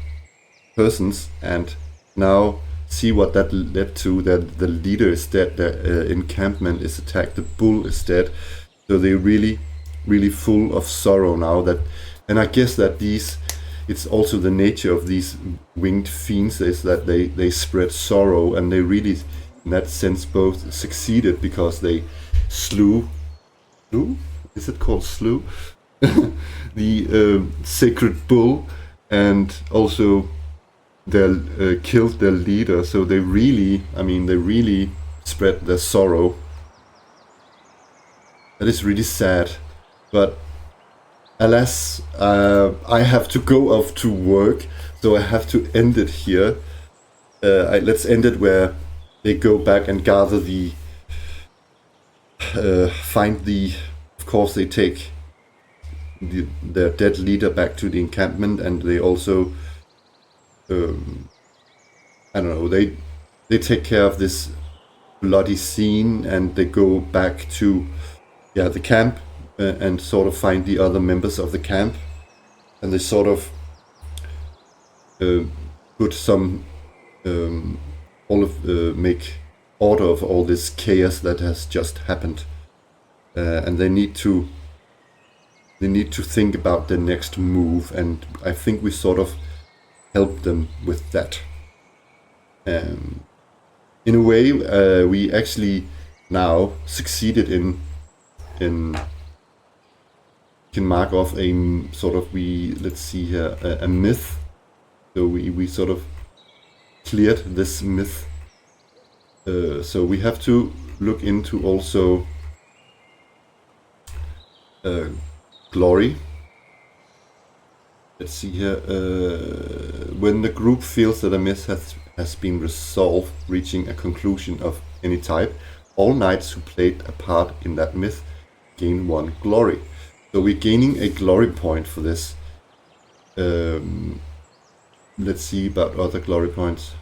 persons, and now see what that led to. That the leader is dead, the encampment is attacked, the bull is dead. So they're really full of sorrow now. And I guess that it's also the nature of these winged fiends is that they spread sorrow, and they really, in that sense, both succeeded because they slew? Is it called slew? The sacred bull, and also killed their leader. So they really spread their sorrow. That is really sad, but alas, I have to go off to work, so I have to end it here. Let's end it where they go back and gather of course they take their dead leader back to the encampment, and they also, I don't know, they take care of this bloody scene, and they go back to the camp, and sort of find the other members of the camp, and they sort of put some make order of all this chaos that has just happened, and they need to think about their next move, and I think we sort of help them with that. In a way, we actually now succeeded in can mark off a sort of, let's see here, a myth. So we sort of cleared this myth. So we have to look into also glory. Let's see here, when the group feels that a myth has been resolved, reaching a conclusion of any type, all knights who played a part in that myth gain 1 glory. So we're gaining a glory point for this. Let's see about other glory points.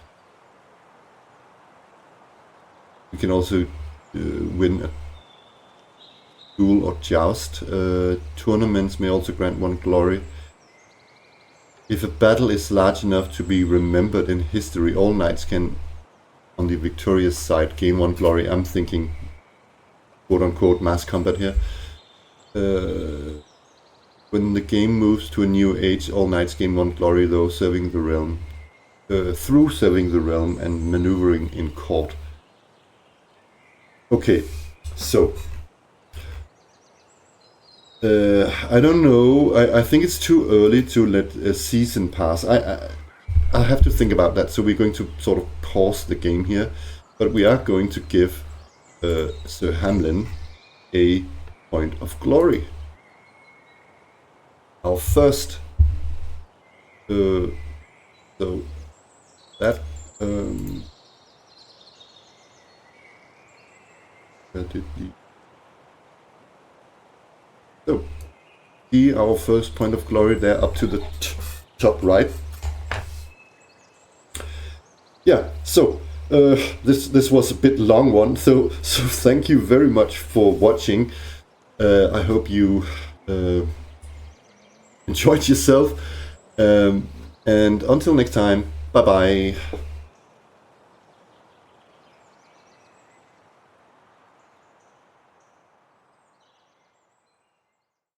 We can also win a duel or joust. Tournaments may also grant 1 glory. If a battle is large enough to be remembered in history, all knights can, on the victorious side, gain 1 glory. I'm thinking, quote-unquote, mass combat here. When the game moves to a new age, all knights gain 1 glory, though serving the realm, through serving the realm and maneuvering in court. Okay, so I don't know. I think it's too early to let a season pass. I have to think about that. So we're going to sort of pause the game here, but we are going to give Sir Hamlin a point of glory. Our first. So that. Where did the. So, see our first point of glory there up to the top right. Yeah, so this was a bit long one, so thank you very much for watching. I hope you enjoyed yourself, and until next time, bye bye.